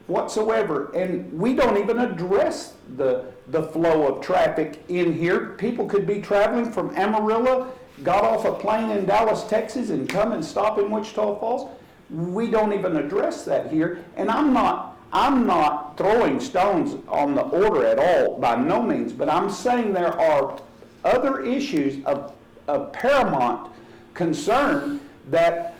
whatsoever, and we don't even address the flow of traffic in here. People could be traveling from Amarillo, got off a plane in Dallas, Texas, and come and stop in Wichita Falls. We don't even address that here, and I'm not throwing stones on the order at all, by no means, but I'm saying there are other issues of paramount concern that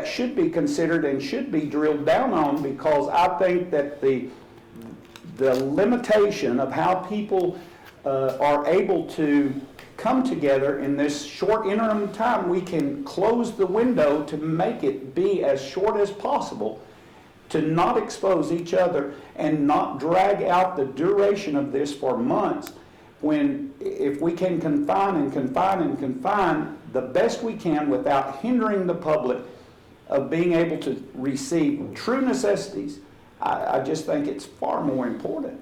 should be considered and should be drilled down on, because I think that the limitation of how people are able to come together in this short interim time, we can close the window to make it be as short as possible, to not expose each other and not drag out the duration of this for months, when if we can confine the best we can without hindering the public of being able to receive true necessities, I just think it's far more important.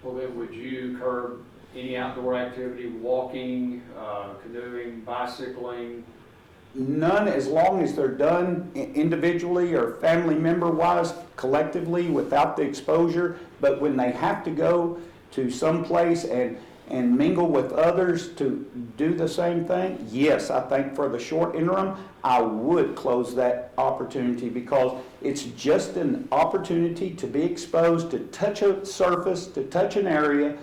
Well, then would you curb any outdoor activity, walking, canoeing, bicycling? None, as long as they're done individually or family member wise, collectively, without the exposure. But when they have to go to some place and mingle with others to do the same thing, yes, I think for the short interim, I would close that opportunity, because it's just an opportunity to be exposed, to touch a surface, to touch an area.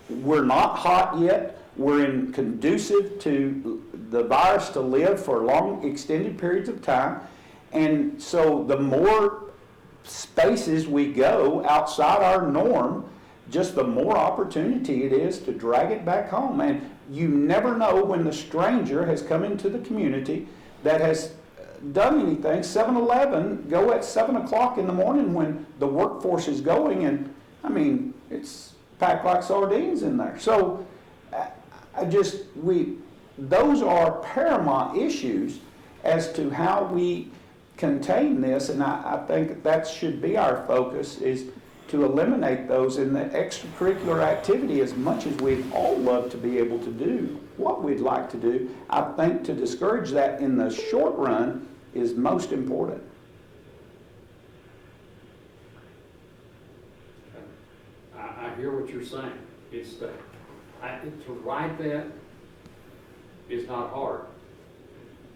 We're not hot yet. We're in conducive to the virus to live for long extended periods of time. And so the more spaces we go outside our norm, just the more opportunity it is to drag it back home. And you never know when the stranger has come into the community that has done anything. 7-Eleven go at 7 o'clock in the morning when the workforce is going, and I mean, it's packed like sardines in there. So those are paramount issues as to how we contain this, and I think that should be our focus, is to eliminate those in the extracurricular activity. As much as we'd all love to be able to do what we'd like to do, I think to discourage that in the short run is most important. I hear what you're saying. It's that to write that is not hard.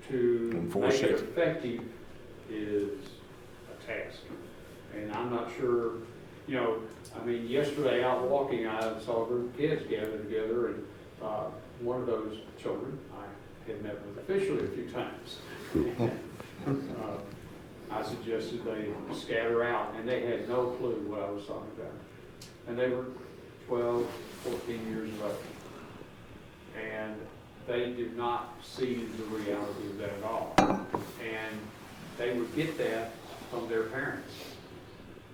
To Enforce make it it. effective is a task. And I'm not sure, I mean, yesterday out walking, I saw a group of kids gathered together, and one of those children I had met with officially a few times. I suggested they scatter out, and they had no clue what I was talking about. And they were 12, 14 years of age. And they did not see the reality of that at all. And they would get that from their parents.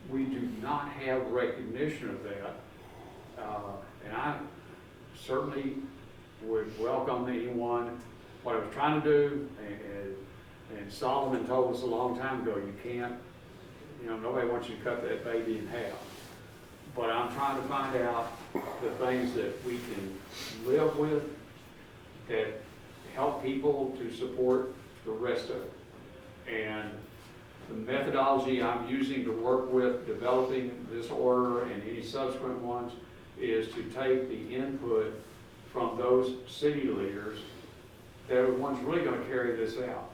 We do not have recognition of that. And I certainly would welcome anyone. What I was trying to do, and Solomon told us a long time ago, you can't, nobody wants you to cut that baby in half. But I'm trying to find out the things that we can live with that help people to support the rest of it. And the methodology I'm using to work with developing this order and any subsequent ones is to take the input from those city leaders that are the ones really going to carry this out.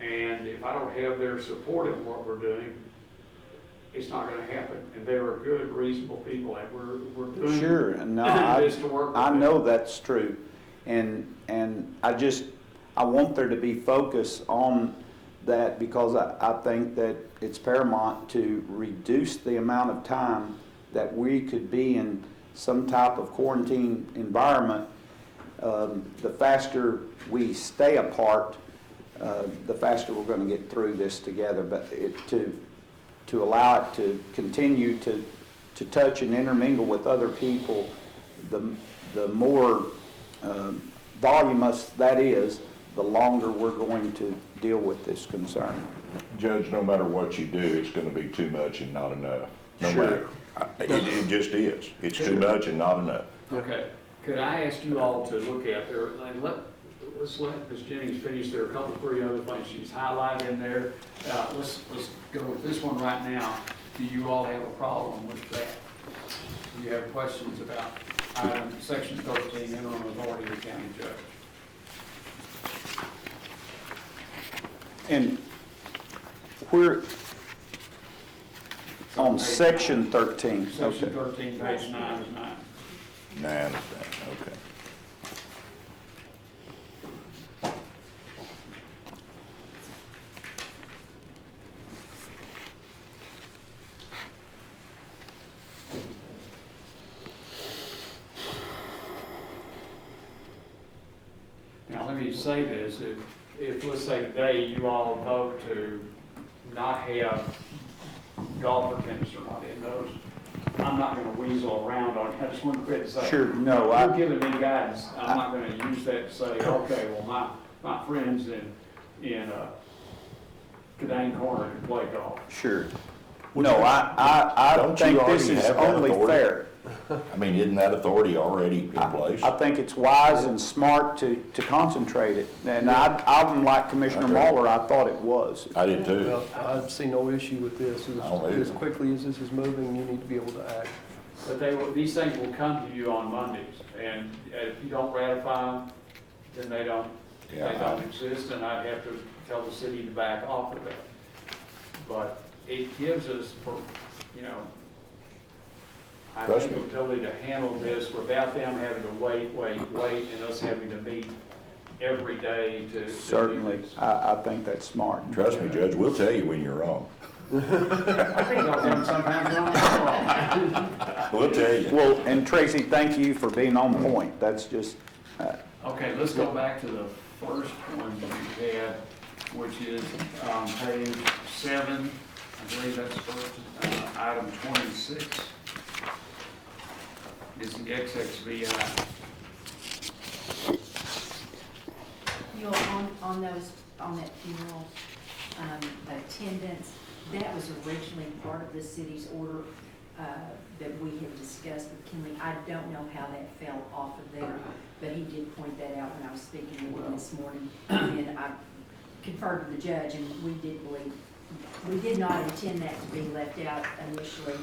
And if I don't have their support in what we're doing, it's not going to happen. And they are good, reasonable people, and we're doing Sure, no, this to work with I them. know that's true, and I want there to be focus on that, because I think that it's paramount to reduce the amount of time that we could be in some type of quarantine environment. The faster we stay apart, the faster we're going to get through this together. But to allow it to continue to touch and intermingle with other people, the more voluminous that is, the longer we're going to deal with this concern. Judge, no matter what you do, it's gonna be too much and not enough. No Sure. matter. It just is. It's too much and not enough. Okay, could I ask you all to look at there, and let's let Ms. Jennings finish. There are a couple, 3 other things she's highlighted in there. Let's go with this one right now. Do you all have a problem with that? Do you have questions about item section 13, interim authority of the county judge? And we're on section 13. Section Okay. 13, page 9 is 9. 9 is that, okay. Now, let me say this, if let's say today you all vote to not have golf or tennis or not in those, I'm not gonna weasel around on it, I just want to quit saying. Sure, no, You're giving me guidance, I'm not gonna use that to say, okay, well, my friends in Cadane Corner can play golf. Sure. No, I Don't you think this already is have that only authority? fair. I mean, isn't that authority already in place? I think it's wise and smart to concentrate it. And I'm like Commissioner Muller, I thought it was. I did too. Well, I see no issue with this. I don't either. As quickly as this is moving, you need to be able to act. But these things will come to you on Mondays, and if you don't ratify them, then they don't exist, and I'd have to tell the city to back off of that. But it gives us, I Trust think, me. the ability to handle this without them having to wait, and us having to meet every day to. do Certainly, this. I think that's smart. Trust me, Judge, we'll tell you when you're wrong. I think y'all them sometimes wrong. We'll tell you. Well, and Tracy, thank you for being on point. That's just, Okay, let's go back to the first one we had, which is page 7. I believe that's first, item 26. Is the XXVI. You'll, on that funeral, attendance, that was originally part of the city's order, that we had discussed with Kinley. I don't know how that fell off of there, but he did point that out when I was speaking with him this morning. And I conferred with the judge, and we did not intend that to be left out initially.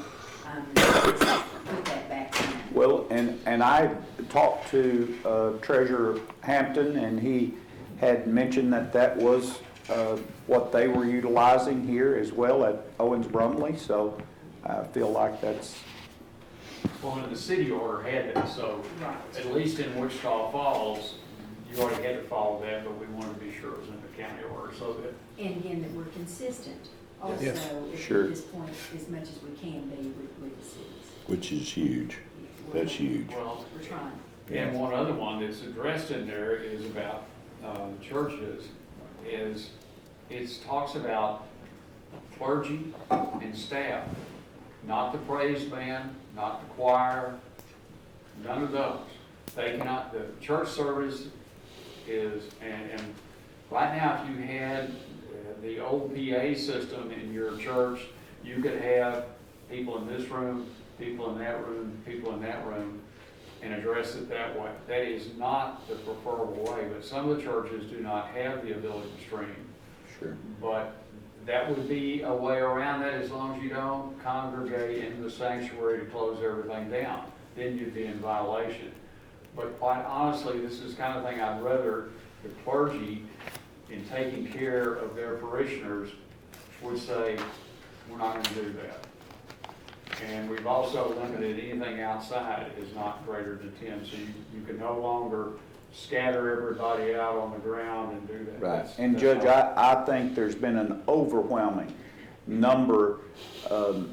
Put that back in. well, and I talked to Treasurer Hampton, and he had mentioned that was what they were utilizing here as well at Owens Brumley, so I feel like that's, Well, and the city order had that, so at least in Wichita Falls, you already had to follow that, but we wanted to be sure it was in the county order, so that. And again, that we're consistent also Yes. Sure. at this point, as much as we can be with the cities. Which is huge. That's huge. Well, We're trying. and one other one that's addressed in there is about churches, it talks about clergy and staff, not the praise band, not the choir, none of those. They cannot, the church service is, and right now, if you had the old PA system in your church, you could have people in this room, people in that room, people in that room, and address it that way. That is not the preferable way, but some of the churches do not have the ability to stream. sure. But that would be a way around that as long as you don't congregate in the sanctuary to close everything down. Then you'd be in violation. But quite honestly, this is the kind of thing I'd rather the clergy, in taking care of their parishioners, would say, we're not going to do that. And we've also limited anything outside is not greater than 10, so you can no longer scatter everybody out on the ground and do that. Right, That's- and that's Judge, all. I think there's been an overwhelming number of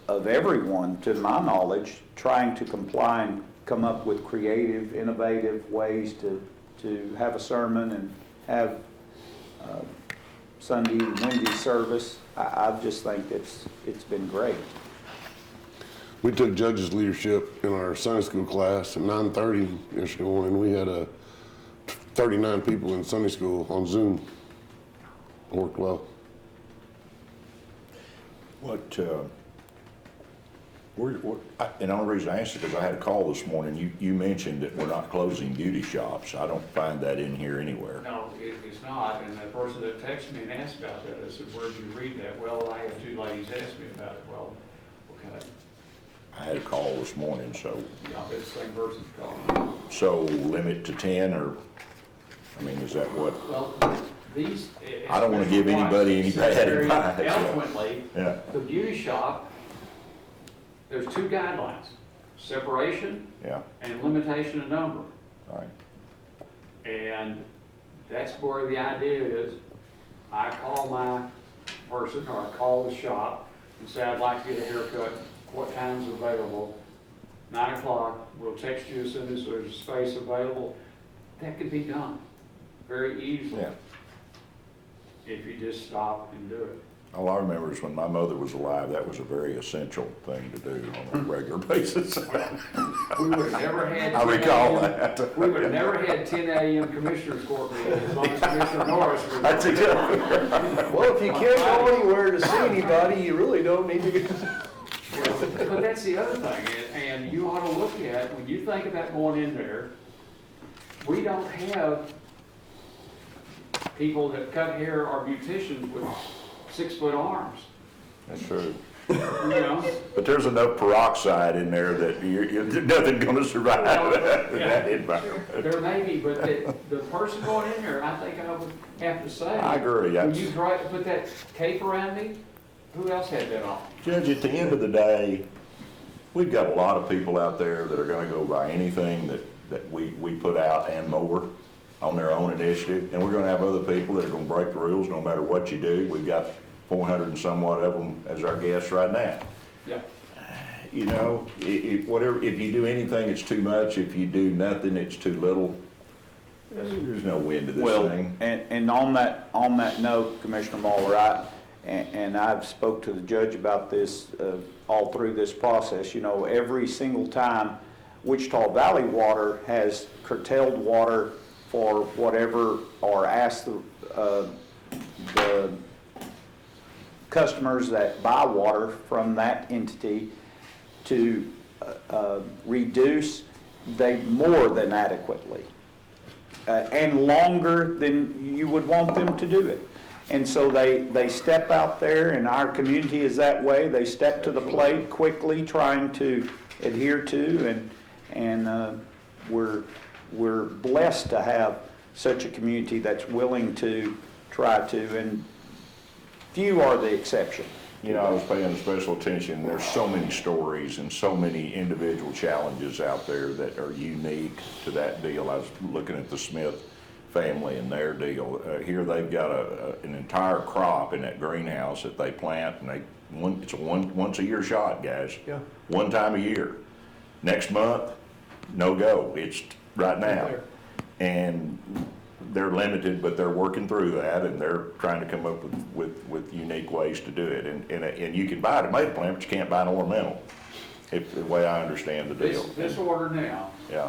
everyone, to my knowledge, trying to comply and come up with creative, innovative ways to have a sermon and have Sunday and Wednesday service. I just think it's been great. We took Judge's leadership in our Sunday school class at 9:30 yesterday morning. We had 39 people in Sunday school on Zoom. Worked well. What And the only reason I asked it is I had a call this morning. You mentioned that we're not closing beauty shops. I don't find that in here anywhere. No, it's not, and the person that texted me and asked about that, I said, where'd you read that? Well, I had two ladies ask me about it. Well, okay, I had a call this morning, so. yeah, it's the same person calling. So limit to 10, or, I mean, is that what? Well, these. I don't wanna give anybody any bad Very advice, yeah. eloquently, Yeah, the beauty shop, there's two guidelines, separation yeah, and limitation of number. all right. And that's where the idea is, I call my person, or I call the shop and say, I'd like to get a haircut, what time's available? 9 o'clock, we'll text you as soon as there's a space available. That could be done very easily Yeah. if you just stop and do it. All I remember is when my mother was alive, that was a very essential thing to do on a regular basis. We would have never had. I 10 recall a.m. that. We would have never had 10 a.m. Commissioners Court meetings as long as Commissioner Norris was. That's exactly. Well, if you can't go anywhere to see anybody, you really don't need to go. But that's the other thing, and you ought to look at, when you think about going in there, we don't have people that cut hair or beauticians with 6-foot arms, That's true. you know? But there's enough peroxide in there that nothing's gonna survive that environment. There may be, but the person going in there, I think I would have to say. I agree. When you put that cape around me, who else had that on? Judge, at the end of the day, we've got a lot of people out there that are gonna go by anything that we put out and more on their own initiative. And we're gonna have other people that are gonna break the rules no matter what you do. We've got 400 and somewhat of them as our guests right now. Yeah. You know, whatever, if you do anything, it's too much. If you do nothing, it's too little. There's no end to this Well, thing. and on that note, Commissioner Muller, and I've spoke to the judge about this all through this process. You know, every single time Wichita Valley Water has curtailed water for whatever, or asked the customers that buy water from that entity to reduce, they more than adequately, and longer than you would want them to do it. And so they step out there, and our community is that way. They step to the plate quickly, trying to adhere to, and we're blessed to have such a community that's willing to try to, and few are the exception. You know, I was paying special attention. There's so many stories and so many individual challenges out there that are unique to that deal. I was looking at the Smith family and their deal. Here they've got an entire crop in that greenhouse that they plant, and it's a once a year shot, guys. Yeah. One time a year. Next month, no go. It's right now. And they're limited, but they're working through that, and they're trying to come up with unique ways to do it. And you can buy a tomato plant, but you can't buy an ornamental, if the way I understand the deal. This order now, Yeah,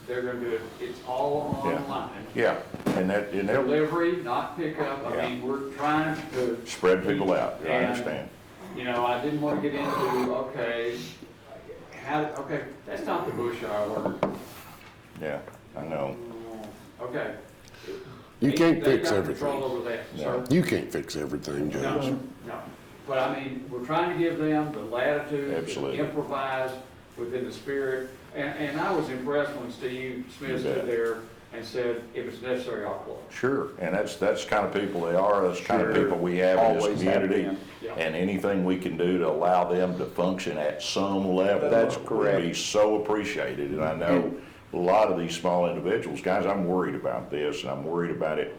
they're gonna do it, it's all Yeah. online. yeah, and they'll Delivery, not pickup, I Yeah. mean, we're trying to, spread people out, I And- understand. you know, I didn't wanna get into, okay, that's not the bush I ordered. Yeah, I know. Okay. You can't They've fix got everything. Control over that, No. sir. You can't fix everything, No, Judge. no. But I mean, we're trying to give them the latitude Absolutely. to improvise within the spirit. And I was impressed when Steve Smith You stood bet. there and said, if it's necessary, I'll close. Sure, and that's the kind of people they are, that's the kind of Sure. people we have in this Always have community. been. Yeah. And anything we can do to allow them to function at some level. That's Would correct. be so appreciated, and I know a lot of these small individuals, guys, I'm worried about this, and I'm worried about it.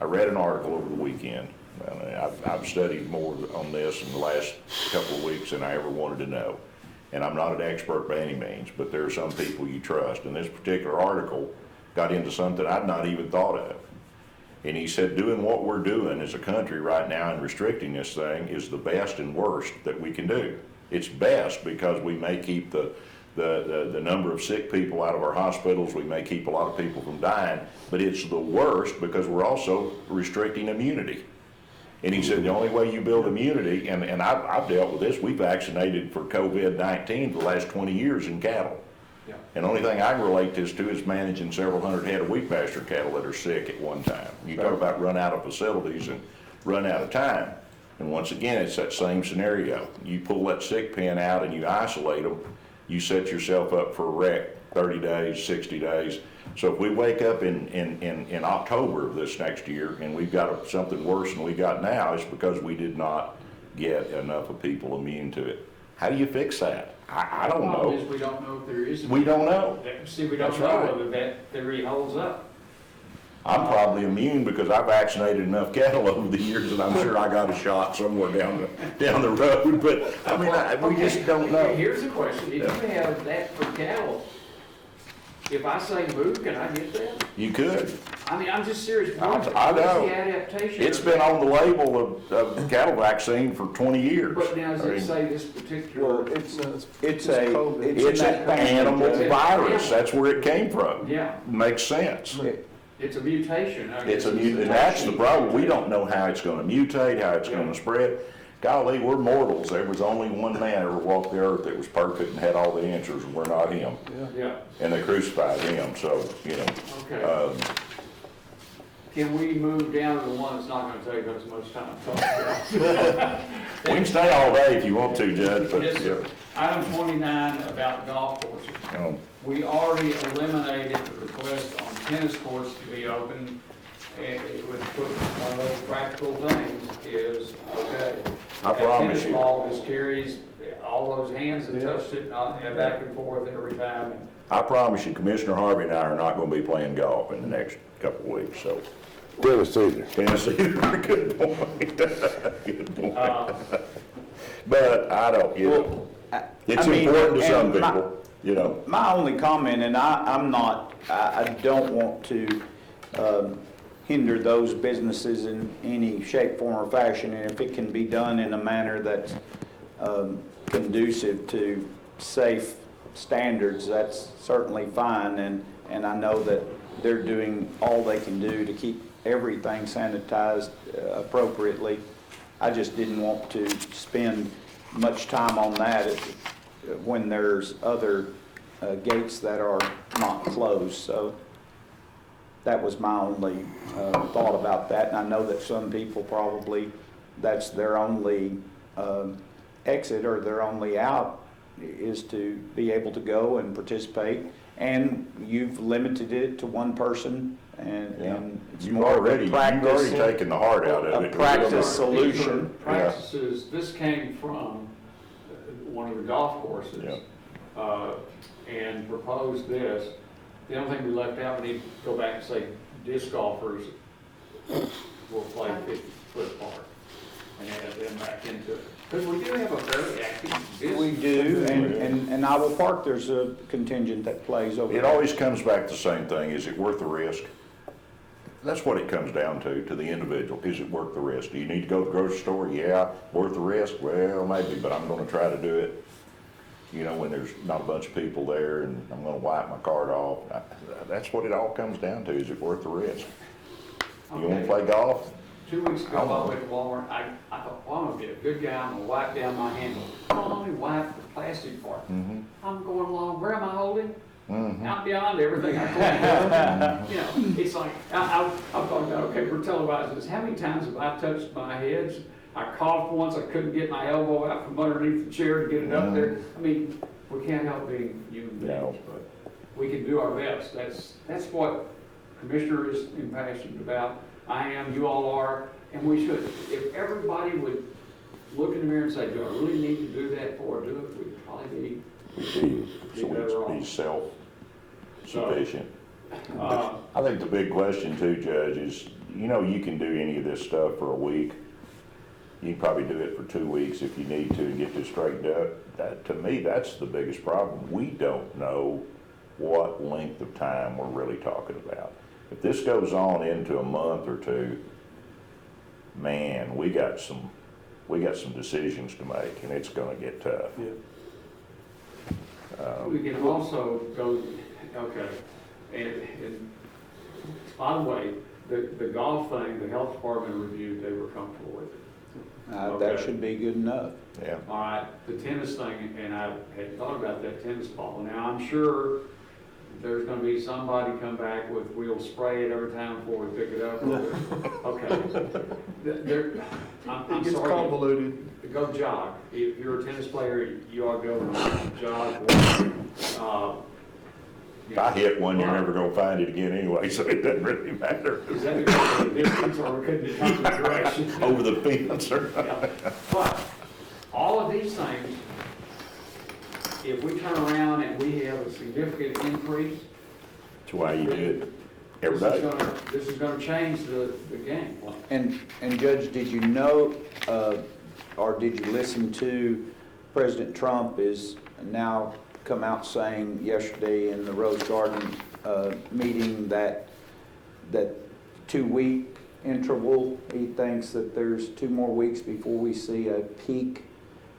I read an article over the weekend, and I've studied more on this in the last couple of weeks than I ever wanted to know. And I'm not an expert by any means, but there are some people you trust, and this particular article got into something I'd not even thought of. And he said, doing what we're doing as a country right now and restricting this thing is the best and worst that we can do. It's best because we may keep the number of sick people out of our hospitals, we may keep a lot of people from dying, but it's the worst because we're also restricting immunity. And he said, the only way you build immunity, and I've dealt with this, we vaccinated for COVID-19 for the last 20 years in cattle. Yeah. And the only thing I can relate this to is managing several hundred head of wheat pasture cattle that are sick at one time. You talk about run out of facilities and run out of time. And once again, it's that same scenario. You pull that sick pen out and you isolate them, you set yourself up for a wreck, 30 days, 60 days. So if we wake up in October of this next year and we've got something worse than we got now, it's because we did not get enough of people immune to it. How do you fix that? I don't The problem know. is we don't know if there is. We don't know. See, we don't That's know right. whether that theory holds up. I'm probably immune because I vaccinated enough cattle over the years and I'm sure I got a shot somewhere down the road, but I mean, we just don't know. Here's the question, if you have that for cattle, if I say move, can I get that? You could. I mean, I'm just serious. I What is know. the adaptation? It's of been that? on the label of cattle vaccine for 20 years. But now, does I it mean, say this particular? Well, it's No, it's COVID. It's an animal virus, that's where it came from. Yeah, Makes sense. it's a mutation. I It's guess. and that's the problem. We don't know how it's gonna mutate, how it's gonna spread. Golly, we're mortals. There was only one man ever walked the earth that was perfect and had all the answers, and we're not him. Yeah, And they crucified him, so, you know. okay. Can we move down to the one that's not gonna take us much time to talk about? We can stay all day if you want to, Judge, but, Yes, yeah. sir. Item 29 about golf courses. We already eliminated the request on tennis courts to be open, and it would put one of those practical things is, okay. I promise Tennis you. ball just carries all those hands that touched it, not back and forth every time. I promise you, Commissioner Harvey and I are not gonna be playing golf in the next couple of weeks, so. Tennessee. Tennessee, good point. Good point. Uh, But I don't, you know, it's I mean, important to some and my- people, you know. My only comment, and I don't want to hinder those businesses in any shape, form, or fashion, and if it can be done in a manner that's conducive to safe standards, that's certainly fine, and I know that they're doing all they can do to keep everything sanitized appropriately. I just didn't want to spend much time on that when there's other gates that are not closed. So that was my only thought about that. And I know that some people probably, that's their only exit or their only out is to be able to go and participate. And you've limited it to one person, and it's You've more of a already practice. taken the heart out of it. A practice These are solution. practices, this came from one of the golf courses, and proposed this. The only thing we left out, we need to go back and say disc golfers will play 50 foot apart and add them back into it. Because we do have a very active disc. We do, and Iowa Park, there's a contingent that plays over It there. always comes back to the same thing, is it worth the risk? That's what it comes down to the individual, is it worth the risk? Do you need to go to the grocery store? Yeah, worth the risk? Well, maybe, but I'm gonna try to do it, you know, when there's not a bunch of people there and I'm gonna wipe my card off. That's what it all comes down to, is it worth the risk? You wanna Okay. play golf? 2 weeks ago, I went to Walmart, I thought, well, I'm gonna be a good guy, I'm gonna wipe down my handle. I'll only wipe the plastic part. I'm going along, where am I holding? Out beyond everything I can do. You know, it's like, I'm talking about, okay, we're televising this, how many times have I touched my head? I coughed once, I couldn't get my elbow out from underneath the chair to get it up there. I mean, we can't help being human No. beings, but we can do our best. That's what Commissioner is impassioned about. I am, you all are, and we should. If everybody would look in the mirror and say, do I really need to do that before I do it, we'd probably be better Be off. self-sufficient. I think the big question too, Judge, is, you know, you can do any of this stuff for a week. You can probably do it for 2 weeks if you need to and get this straightened up. That, to me, that's the biggest problem. We don't know what length of time we're really talking about. If this goes on into a month or two, man, we got some decisions to make, and it's gonna get tough. We can also go, okay, and by the way, The golf thing, the health department reviewed, they were comfortable with it. That Okay. should be good enough. Yeah. All right, the tennis thing, and I had thought about that tennis ball. Now, I'm sure there's gonna be somebody come back with, we'll spray it every time before we pick it up. Okay. There, It I'm gets sorry, convoluted. go jog. If you're a tennis player, you ought to go jog. I hit one, you're never gonna find it again anyway, so it doesn't really matter. Is that because of the distance or could it come the direction? Over the fence or. Yeah. But all of these things, if we turn around and we have a significant increase, That's why you do it every this is day. this is gonna change the game. And Judge, did you know, or did you listen to President Trump is now come out saying yesterday in the Rose Garden meeting that 2-week interval, he thinks that there's 2 more weeks before we see a peak,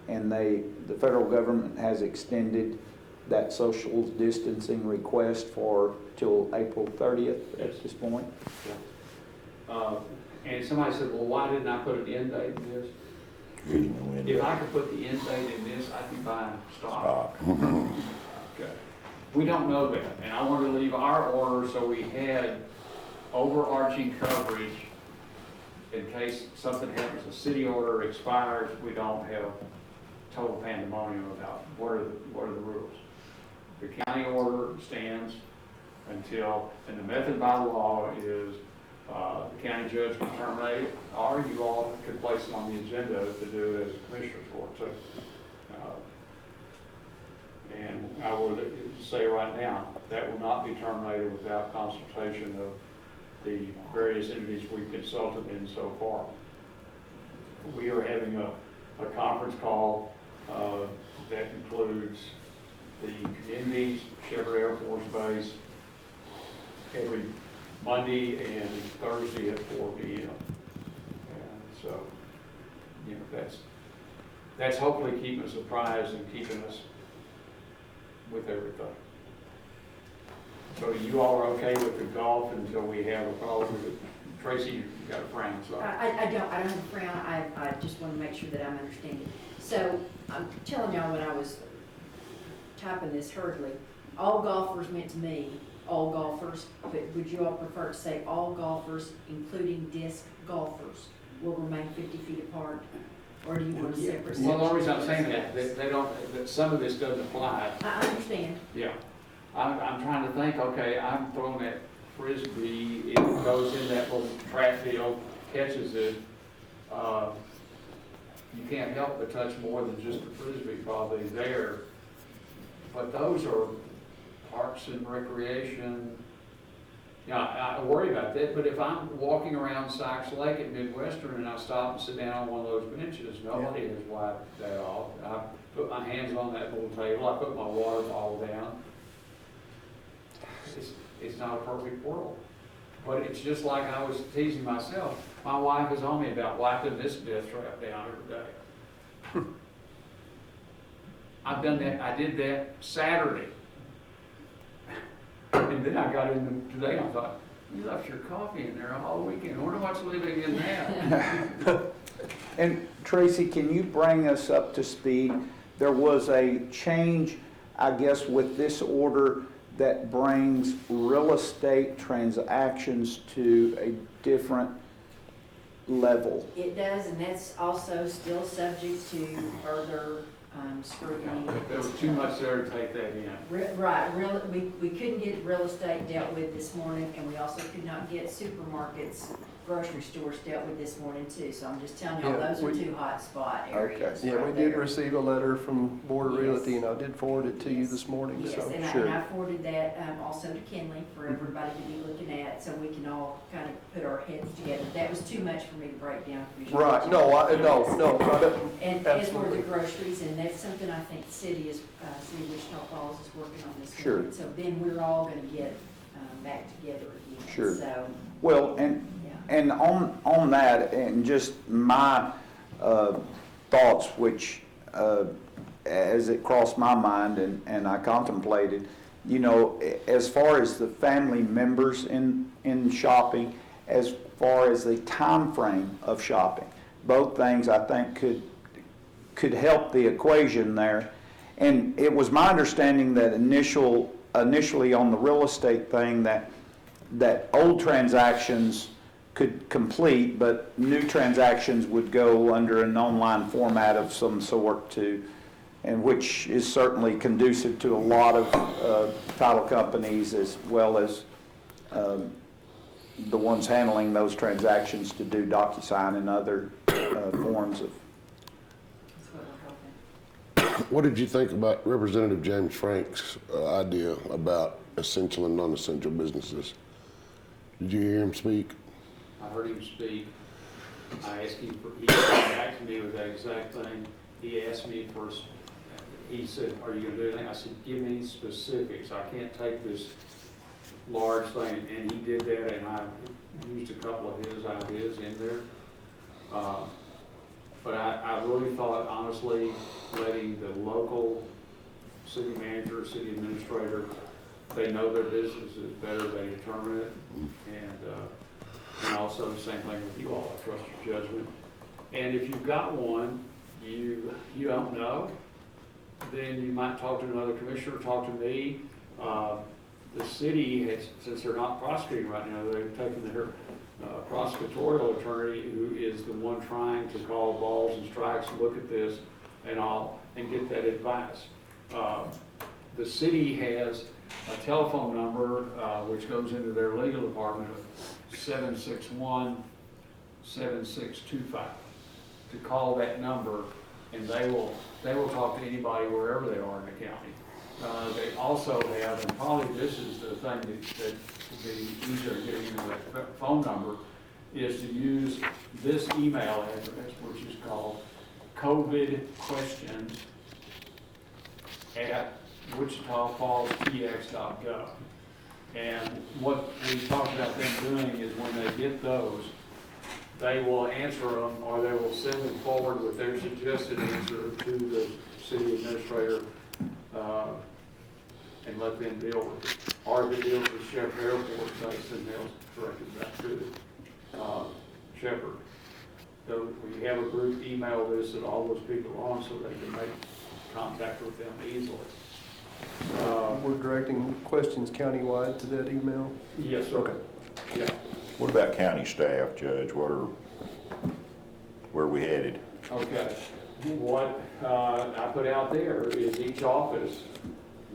and the federal government has extended that social distancing request for till April 30th at this point. And somebody said, well, why didn't I put an end date in this? If I could put the end date in this, I'd be buying stock. Okay. We don't know that, and I wanted to leave our order so we had overarching coverage in case something happens, a city order expires, we don't have total pandemonium about what are the rules. The county order stands until, and the method by law is the county judge can terminate it, or you all can place it on the agenda to do it as a commissioner's court too. And I would say right now, that will not be terminated without consultation of the various entities we've consulted in so far. We are having a conference call that includes the communities, Shepherd Air Force Base, every Monday and Thursday at 4 p.m. And so, you know, that's hopefully keeping us apprised and keeping us with everything. So you all are okay with the golf until we have a call with it? Tracy, you got a frown, so. I don't have a frown, I just want to make sure that I'm understanding. So, I'm telling y'all when I was typing this hurriedly, all golfers meant to me, all golfers, but would you all prefer to say all golfers, including disc golfers, will remain 50 feet apart? Or do you want a separate? Well, the only reason I'm saying that they don't, that some of this doesn't apply. I understand. Yeah. I'm trying to think, okay, I'm throwing that frisbee, it goes in that little track field, catches it. You can't help but touch more than just the frisbee probably there. But those are parks and recreation. Yeah, I worry about that, but if I'm walking around Sykes Lake at Midwestern and I stop and sit down on one of those benches, nobody has wiped that off. I put my hands on that little table, I put my water bottle down. It's not a perfect world. But it's just like I was teasing myself. My wife is on me about wiping this death trap down every day. I've done that, I did that Saturday. And then I got in today, I thought, you left your coffee in there all weekend. I wonder what's living in that. And Tracy, can you bring us up to speed? There was a change, I guess, with this order that brings real estate transactions to a different level. It does, and that's also still subject to further scrutiny. There was too much there to take that in. Right, we couldn't get real estate dealt with this morning, and we also could not get supermarkets, grocery stores dealt with this morning too. So I'm just telling y'all, Yeah, those are 2 hot spot Okay. areas. Yeah, we right did there. receive a letter from Board of Yes. Realty, and I did forward it to you Yes. this morning, Yes, so. and Sure. I forwarded that also to Kenley for everybody to be looking at, so we can all kind of put our heads together. That was too much for me to break down. Commissioner. Right, no, I don't. And as for the Absolutely. groceries, and that's something I think the city is, City of Wichita Falls is working on this Sure. morning. So then we're all gonna get back together again. Sure. So, Well, yeah. and on that, and just my thoughts, which as it crossed my mind and I contemplated, you know, as far as the family members in shopping, as far as the time frame of shopping. Both things I think could help the equation there. And it was my understanding that initially on the real estate thing that old transactions could complete, but new transactions would go under an online format of some sort too, and which is certainly conducive to a lot of title companies as well as the ones handling those transactions to do DocuSign and other forms of. What did you think about Representative James Frank's idea about essential and non-essential businesses? Did you hear him speak? I heard him speak. I asked him he came back to me with that exact thing. He asked me first, he said, are you gonna do anything? I said, give me specifics. I can't take this large thing, and he did that, and I used a couple of his ideas in there. But I really thought, honestly, letting the local city manager, city administrator, they know their business is better, they determine it. And also the same thing with you all, I trust your judgment. And if you've got one you don't know, then you might talk to another commissioner, talk to me. The city has, since they're not prosecuting right now, they've taken their prosecutorial attorney, who is the one trying to call balls and strikes, look at this and get that advice. The city has a telephone number which goes into their legal department of 761-7625 to call that number, and they will talk to anybody wherever they are in the county. They also have, and probably this is the thing that would be easier getting into that phone number, is to use this email address, which is called COVIDquestions at WichitaFallsTX.gov. And what we talked about them doing is when they get those, they will answer them, or they will send them forward with their suggested answer to the city administrator and let them deal with it. Or if it deals with Shepherd Airport, they send those directed back to Shepherd. So we have a group email this that all those people are on so they can make contact with them easily. We're directing questions countywide to that email? Yes, sir. Okay. Yeah. What about county staff, Judge? Where are we headed? Okay. What I put out there is each office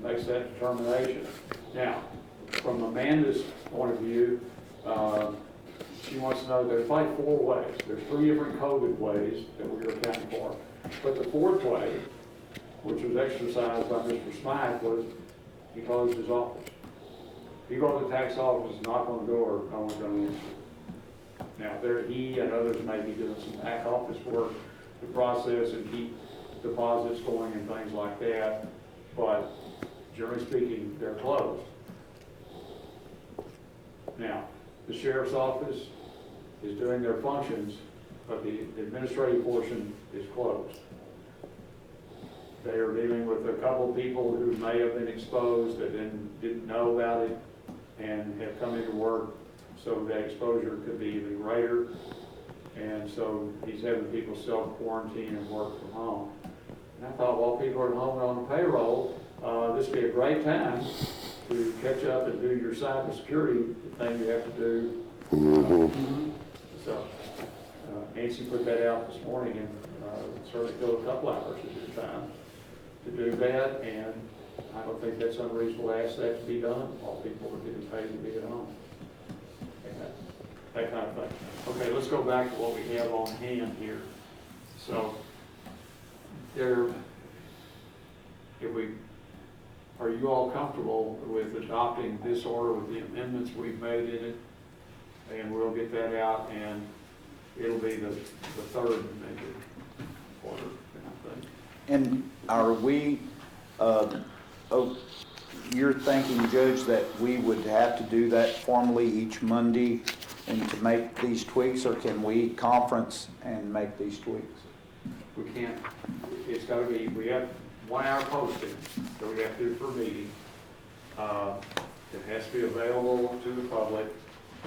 makes that determination. Now, from Amanda's point of view, she wants to know there's like 4 ways. There's 3 different COVID ways that we're accounting for. But the 4th way, which was exercised by Mr. Smythe, was he closed his office. If you go to the tax office, knock on the door, no one's going to answer. Now, he and others may be doing some back office work to process and keep deposits going and things like that, but generally speaking, they're closed. Now, the sheriff's office is doing their functions, but the administrative portion is closed. They are dealing with a couple of people who may have been exposed that didn't know about it and have come into work, so that exposure could be even greater. And so he's having people self-quarantine and work from home. And I thought, while people are at home and on the payroll, this would be a great time to catch up and do your cybersecurity thing you have to do. So Nancy put that out this morning, and certainly filled a couple hours at your time to do that, and I don't think that's unreasonable to ask that to be done while people are getting paid to be at home. And that kind of thing. Okay, let's go back to what we have on hand here. So are you all comfortable with adopting this order with the amendments we've made in it? And we'll get that out, and it'll be the 3rd amended order, I think. And are we, you're thinking, Judge, that we would have to do that formally each Monday and to make these tweaks, or can we conference and make these tweaks? We can't, it's gotta be, we have 1 hour posting that we have to do for a meeting. It has to be available to the public,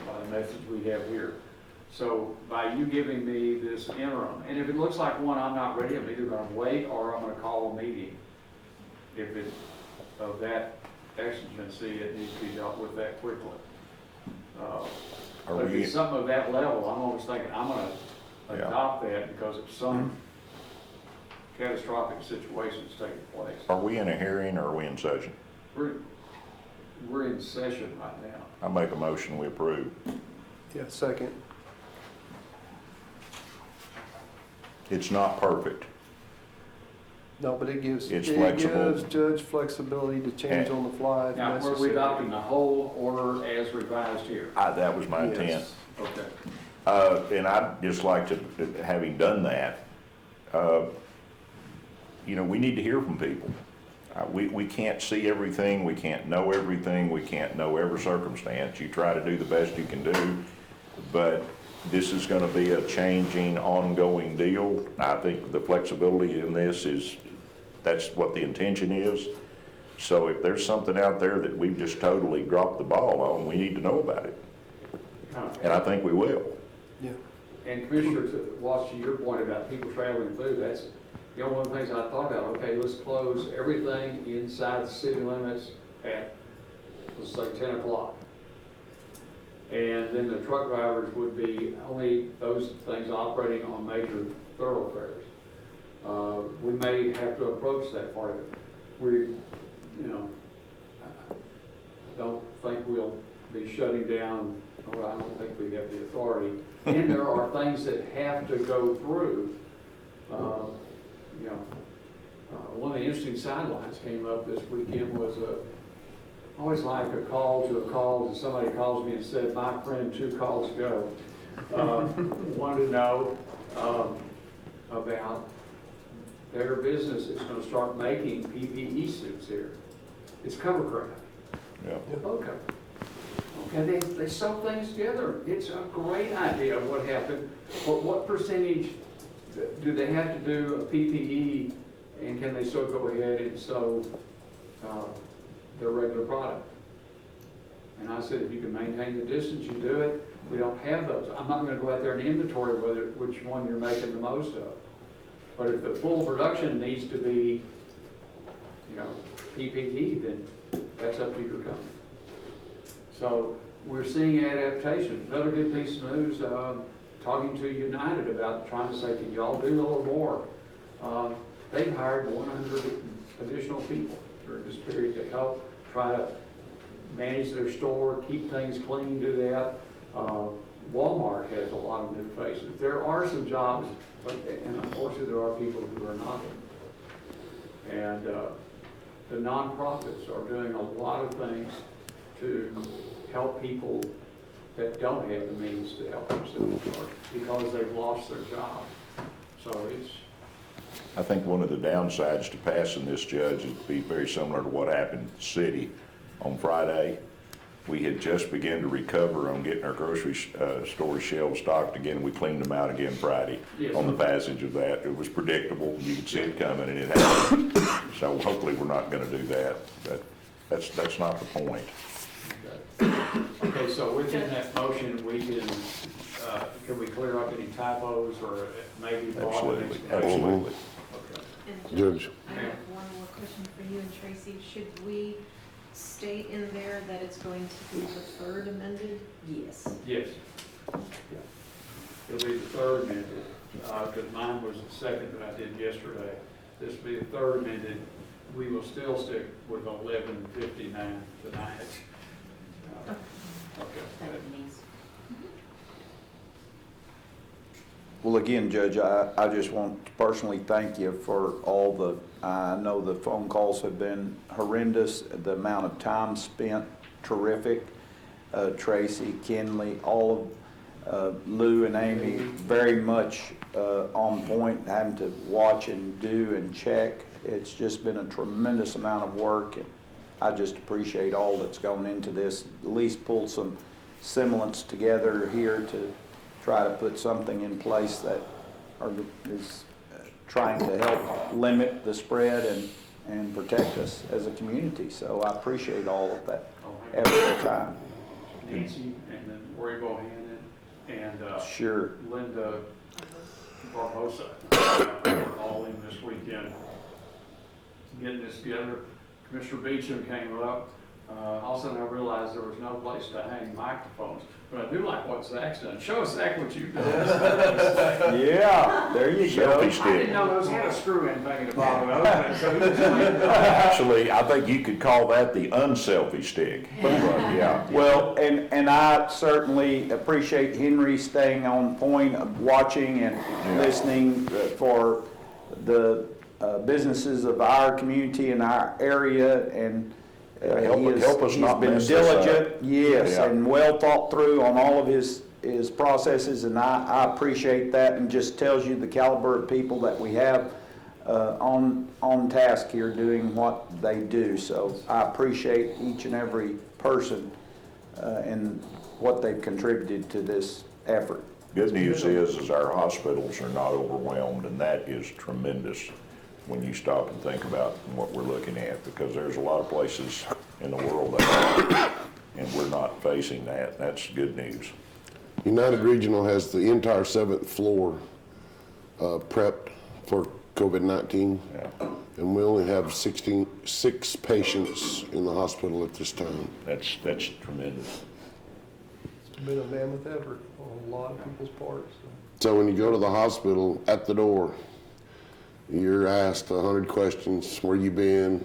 by the message we have here. So by you giving me this interim, and if it looks like one I'm not ready, I'm either gonna wait or I'm gonna call a meeting. If it's of that exigency, it needs to be dealt with that quickly. But if it's something of that level, I'm always thinking, I'm gonna adopt that because it's some catastrophic situation that's taking place. Are we in a hearing or are we in session? We're in session right now. I make a motion, we approve. Yeah, second. It's not perfect. No, but it gives, It's it flexible. gives judge flexibility to change on the fly if Now, we're necessary. adopting the whole order as revised here. That was my intent. Yes. Okay. And I'd just like to, having done that, you know, we need to hear from people. We can't see everything, we can't know everything, we can't know every circumstance. You try to do the best you can do, but this is gonna be a changing, ongoing deal. I think the flexibility in this is, that's what the intention is. So if there's something out there that we've just totally dropped the ball on, we need to know about it. And I think we will. Yeah. And Commissioner, to watch your point about people traveling through, that's, you know, one of the things I thought about, okay, let's close everything inside the city limits at, let's say, 10 o'clock. And then the truck drivers would be only those things operating on major thoroughfares. We may have to approach that part of it. We, you know, don't think we'll be shutting down, or I don't think we have the authority. And there are things that have to go through. You know, one of the interesting sidelines came up this weekend was I always like a call to a call, and somebody calls me and said, my friend 2 calls ago, wanted to know about their business is going to start making PPE suits here. It's Covercraft. Yeah. Okay. Okay, they sew things together. It's a great idea of what happened. But what percentage do they have to do a PPE, and can they still go ahead and sew their regular product? And I said, if you can maintain the distance, you do it. We don't have those. I'm not gonna go out there and inventory which one you're making the most of. But if the full production needs to be, you know, PPE, then that's up to your company. So we're seeing adaptation. Another good piece of news, talking to United about trying to say, can y'all do a little more? They've hired 100 additional people during this period to help try to manage their store, keep things clean, do that. Walmart has a lot of new faces. There are some jobs, but, and unfortunately there are people who are not. And the nonprofits are doing a lot of things to help people that don't have the means to help themselves because they've lost their job. So it's... I think one of the downsides to passing this, Judge, would be very similar to what happened in the city on Friday. We had just begun to recover on getting our grocery store shelves stocked again. We cleaned them out again Friday. Yes. On the passage of that. It was predictable. You could see it coming and it happened. So hopefully we're not going to do that. But that's not the point. Okay, so within that motion, we can we clear up any typos or maybe broaden Absolutely. explanation? Absolutely. Okay. And Judge. I have one more question for you and Tracy. Should we state in there that it's going to be the third amended? Yes. Yes. Yeah. It'll be the third amended, because mine was the second that I did yesterday. This will be the third amended. We will still stick with 1159 tonight. Okay. That means. Well, again, Judge, I just want to personally thank you for all the, I know the phone calls have been horrendous, the amount of time spent, terrific. Tracy, Kenley, all of Lou and Amy, very much on point, having to watch and do and check. It's just been a tremendous amount of work, and I just appreciate all that's gone into this. At least pull some semblance together here to try to put something in place that is trying to help limit the spread and protect us as a community. So I appreciate all of that every time. Nancy and then Rory Bohannon and Sure. Linda Barbosa, all in this weekend, getting this together. Commissioner Beecham came up. All of a sudden I realized there was no place to hang microphones, but I do like what Zach's done. Show us, Zach, what you've done. Yeah, there you go. Selfie I stick. didn't know those had a screw-in thing at the bottom of it. Actually, I think you could call that the unselfie stick. But, yeah. Well, and I certainly appreciate Henry staying on point of watching and listening for the businesses of our community and our area, and Help us not he's mess been this up. diligent, yes, Yeah. and well thought through on all of his processes, and I appreciate that, and just tells you the caliber of people that we have on task here doing what they do. So I appreciate each and every person and what they've contributed to this effort. Good news is our hospitals are not overwhelmed, and that is tremendous when you stop and think about what we're looking at, because there's a lot of places in the world that are, and we're not facing that. That's good news. United Regional has the entire 7th floor prepped for COVID-19, Yeah, and we only have 6 patients in the hospital at this time. that's tremendous. It's been a mammoth effort on a lot of people's parts. So when you go to the hospital, at the door, you're asked 100 questions. Where you been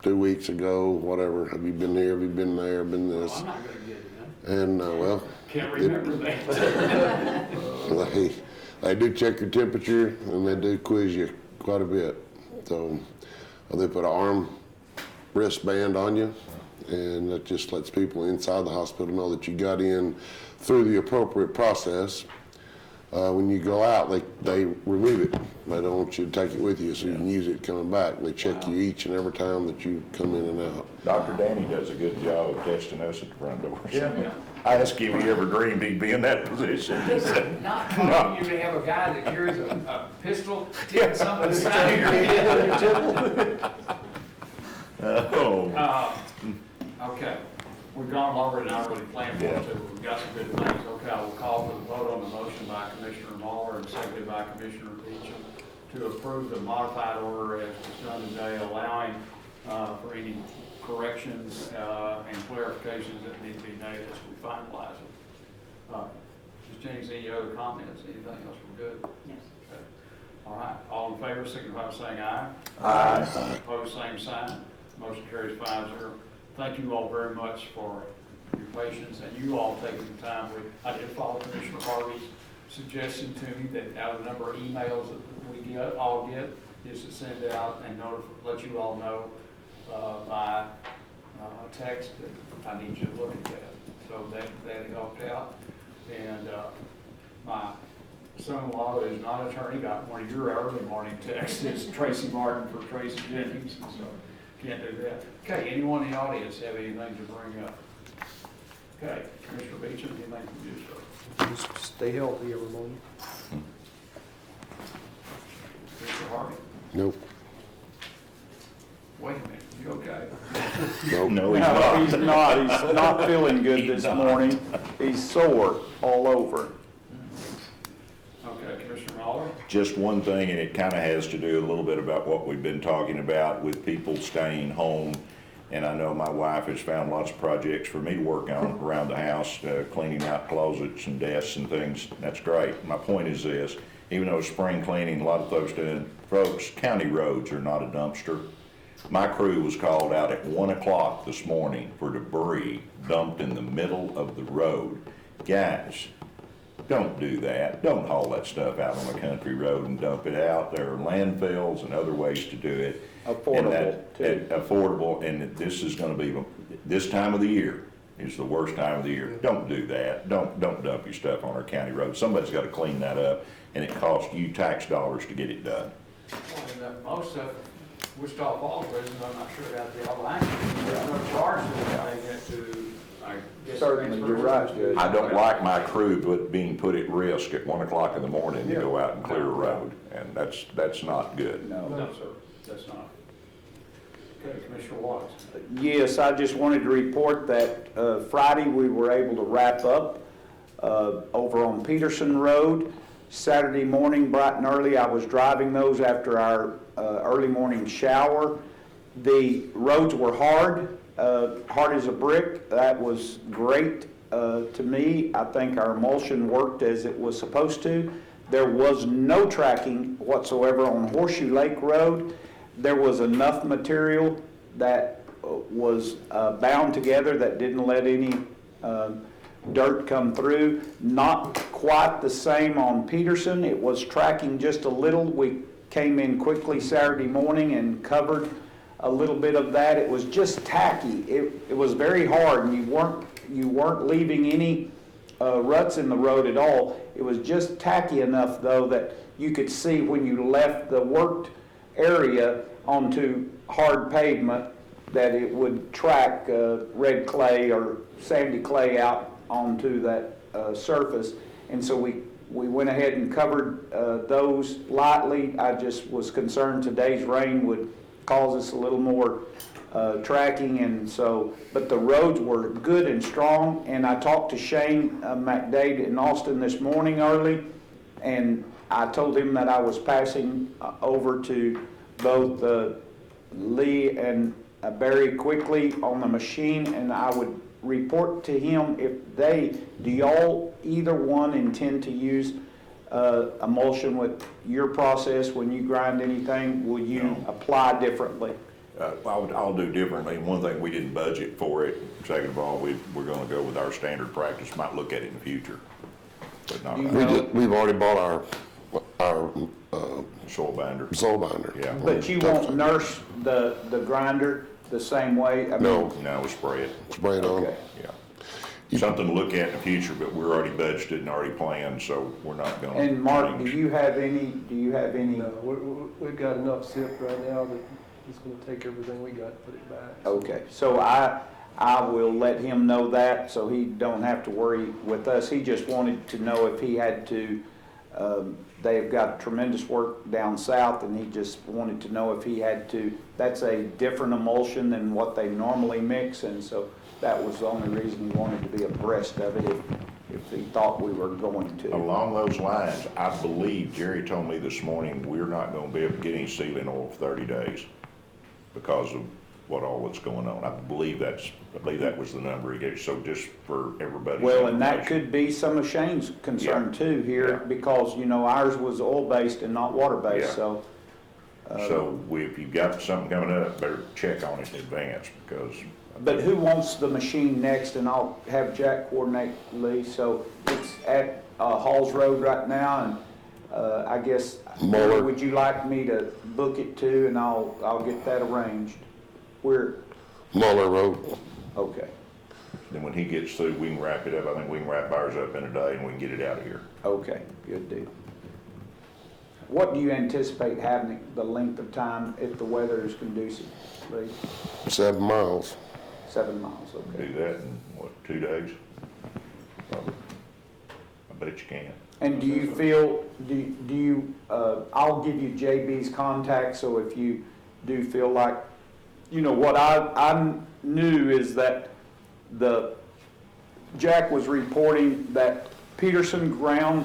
2 weeks ago, whatever. Have you been here? Have you been there? Been this? I'm not gonna get it, And, well, can't remember that. they do check your temperature and they do quiz you quite a bit. So they put an arm wristband on you, and that just lets people inside the hospital know that you got in through the appropriate process. When you go out, they remove it. They don't want you to take it with you so you can use it coming back. They check you each and every time that you come in and out. Dr. Danny does a good job of testing us at the front doors. Yeah. I asked him if he ever dreamed he'd be in that position. He said, Not common, you may have a guy that carries a pistol, taking something inside of your head. oh, Okay, we've gone longer than I really planned for, Yeah. so we've got some good things. Okay, I will call for the vote on the motion by Commissioner Muller and seconded by Commissioner Beecham to approve the modified order as was done today, allowing for any corrections and clarifications that need to be made as we finalize it. Ms. Jennings, any other comments? Anything else? We're good? Yes. Okay. All right, all in favor, signify by saying aye. Aye. Opposed, same sign. Motion carries 5-0. Thank you all very much for your patience and you all taking the time. I did follow Commissioner Harvey's suggestion to me that out of the number of emails that we all get is to send out and let you all know by text that I need you to look at that. So that helped out. And my son-in-law, who is not an attorney, got one of your early morning texts. It's Tracy Martin for Tracy Jennings, so can't do that. Okay, anyone in the audience have anything to bring up? Okay, Commissioner Beecham, anything from you, sir? Just stay healthy, everyone. Mr. Harvey? Nope. Wait a minute, you okay? Nope. no, he's No, not. he's not. He's not feeling good He's this not. morning. He's sore all over. Okay, Commissioner Muller? Just one thing, and it kind of has to do a little bit about what we've been talking about with people staying home. And I know my wife has found lots of projects for me to work on around the house, cleaning out closets and desks and things. That's great. My point is this, even though it's spring cleaning, a lot of folks, county roads are not a dumpster. My crew was called out at 1 o'clock this morning for debris dumped in the middle of the road. Guys, don't do that. Don't haul that stuff out on a country road and dump it out. There are landfills and other ways to do it. Affordable, too. Affordable, and this is gonna be, this time of the year is the worst time of the year. Don't do that. Don't dump your stuff on our county road. Somebody's gotta clean that up, and it costs you tax dollars to get it done. And most of Wichita Falls residents, I'm not sure about the other language, there's no charge that they get to, I guess. Certainly, you're right, Judge. I don't like my crew being put at risk at 1 o'clock in the morning to go out and clear a road, and that's not good. No, sir, that's not. Okay, Commissioner Watts. Yes, I just wanted to report that Friday we were able to wrap up over on Peterson Road. Saturday morning, bright and early, I was driving those after our early morning shower. The roads were hard, hard as a brick. That was great to me. I think our emulsion worked as it was supposed to. There was no tracking whatsoever on Horseshoe Lake Road. There was enough material that was bound together that didn't let any dirt come through. Not quite the same on Peterson. It was tracking just a little. We came in quickly Saturday morning and covered a little bit of that. It was just tacky. It was very hard, and you weren't leaving any ruts in the road at all. It was just tacky enough, though, that you could see when you left the worked area onto hard pavement that it would track red clay or sandy clay out onto that surface. And so we went ahead and covered those lightly. I just was concerned today's rain would cause us a little more tracking, and so, but the roads were good and strong. And I talked to Shane McDade in Austin this morning early, and I told him that I was passing over to both Lee and Barry quickly on the machine, and I would report to him if do y'all either one intend to use emulsion with your process when you grind anything? Will you apply differently? I'll do differently. One thing, we didn't budget for it. Second of all, we're gonna go with our standard practice, might look at it in the future, but not We've already bought our soil binder. soul binder. Yeah. But you won't nurse the grinder the same way? I mean, No, we spray it. Spray it on. Okay. Yeah. Something to look at in the future, but we're already budgeted and already planned, so we're not gonna. And Mark, do change. you have any? No, we've got enough SIP right now that it's gonna take everything we got and put it back. Okay, so I will let him know that, so he don't have to worry with us. He just wanted to know if he had to, they've got tremendous work down south, and he just wanted to know if he had to, that's a different emulsion than what they normally mix, and so that was the only reason he wanted to be abreast of it, if he thought we were going to. Along those lines, I believe Jerry told me this morning, we're not gonna be able to get any sealing oil for 30 days because of what's going on. I believe that was the number he gave, so just for everybody's Well, and that information. could be some of Shane's concern Yeah. too here, Yeah. because, ours was oil-based and not water-based, Yeah. so. So if you've got something coming up, better check on it in advance, because. But who wants the machine next? And I'll have Jack coordinate, Lee. So it's at Halls Road right now, and I guess, Muller. would you like me to book it too, and I'll get that arranged? Muller Road. Okay, Then when he gets through, we can wrap it up. I think we can wrap ours up in a day and we can get it out of here. okay, good deal. What do you anticipate having the length of time if the weather is conducive, Lee? 7 miles. 7 miles, okay. Do that in, 2 days? Probably. I bet you can. And do you feel, I'll give you JB's contact, so if you do feel like, what I knew is that Jack was reporting that Peterson ground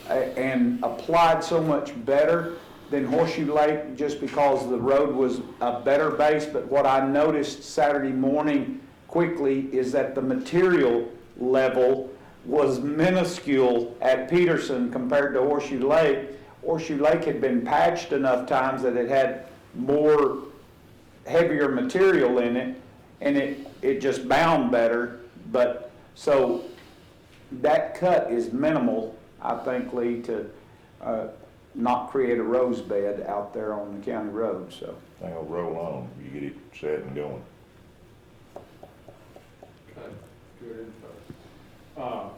and applied so much better than Horseshoe Lake just because the road was a better base. But what I noticed Saturday morning quickly is that the material level was minuscule at Peterson compared to Horseshoe Lake. Horseshoe Lake had been patched enough times that it had more heavier material in it, and it just bound better. But so that cut is minimal, I think, Lee, to not create a rose bed out there on the county road. So Thing will roll on. You get it set and going. Okay, good info.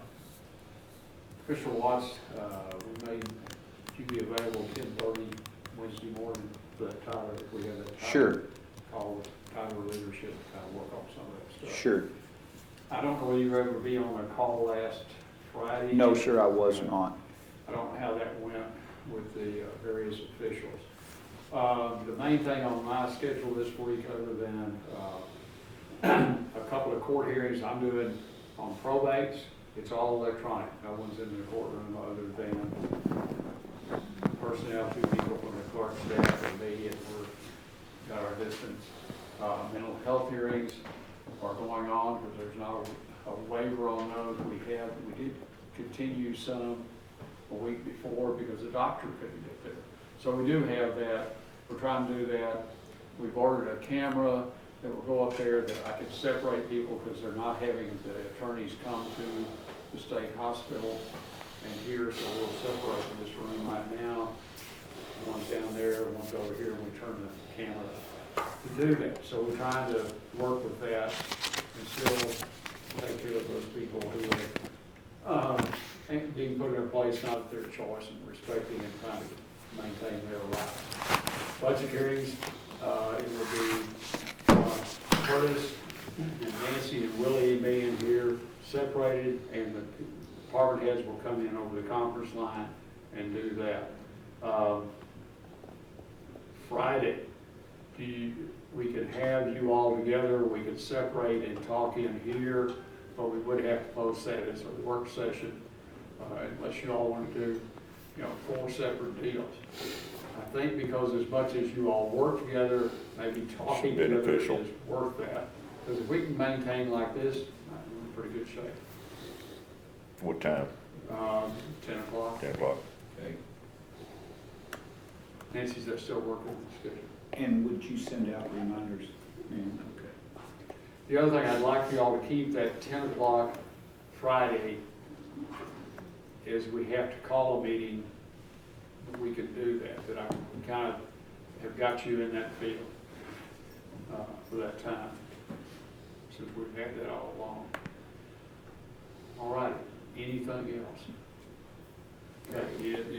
Commissioner Watts, we made you be available 10:30 Wednesday morning for that Tyler, if we have that Tyler Sure. call with Tyler leadership to kind of work on some of that stuff. Sure. I don't know whether you were able to be on a call last Friday. No, sir, I was not. I don't know how that went with the various officials. The main thing on my schedule this week, other than a couple of court hearings I'm doing on probates, it's all electronic. No one's in the courtroom other than personnel, 2 people from the clerk staff and me, and we're got our distance. Mental health hearings are going on because there's not a waiver on those. We did continue some a week before because the doctor couldn't get there. So we do have that. We're trying to do that. We've ordered a camera that will go up there that I can separate people because they're not having the attorneys come to the state hospital and here, so we'll separate in this room right now. One's down there, one's over here, and we turn the camera to do that. So we're trying to work with that and still take care of those people who are being put in their place, not at their choice, and respecting and trying to maintain their rights. Budget hearings, it will be Curtis and Nancy and Willie being here separated, and the department heads will come in over the conference line and do that. Friday, we could have you all together, we could separate and talk in here, but we would have to post that as a work session, unless you all want to do, 4 separate deals. I think because as much as you all work together, maybe talking together beneficial. is worth that. Because if we can maintain like this, we're in pretty good shape. What time? 10 o'clock. 10 o'clock. Okay. Nancy's still working on the schedule. And would you send out reminders? Okay. The other thing I'd like for y'all to keep that 10 o'clock Friday is we have to call a meeting. We can do that I kind of have got you in that field for that time, since we've had that all along. All right, anything else? Okay, it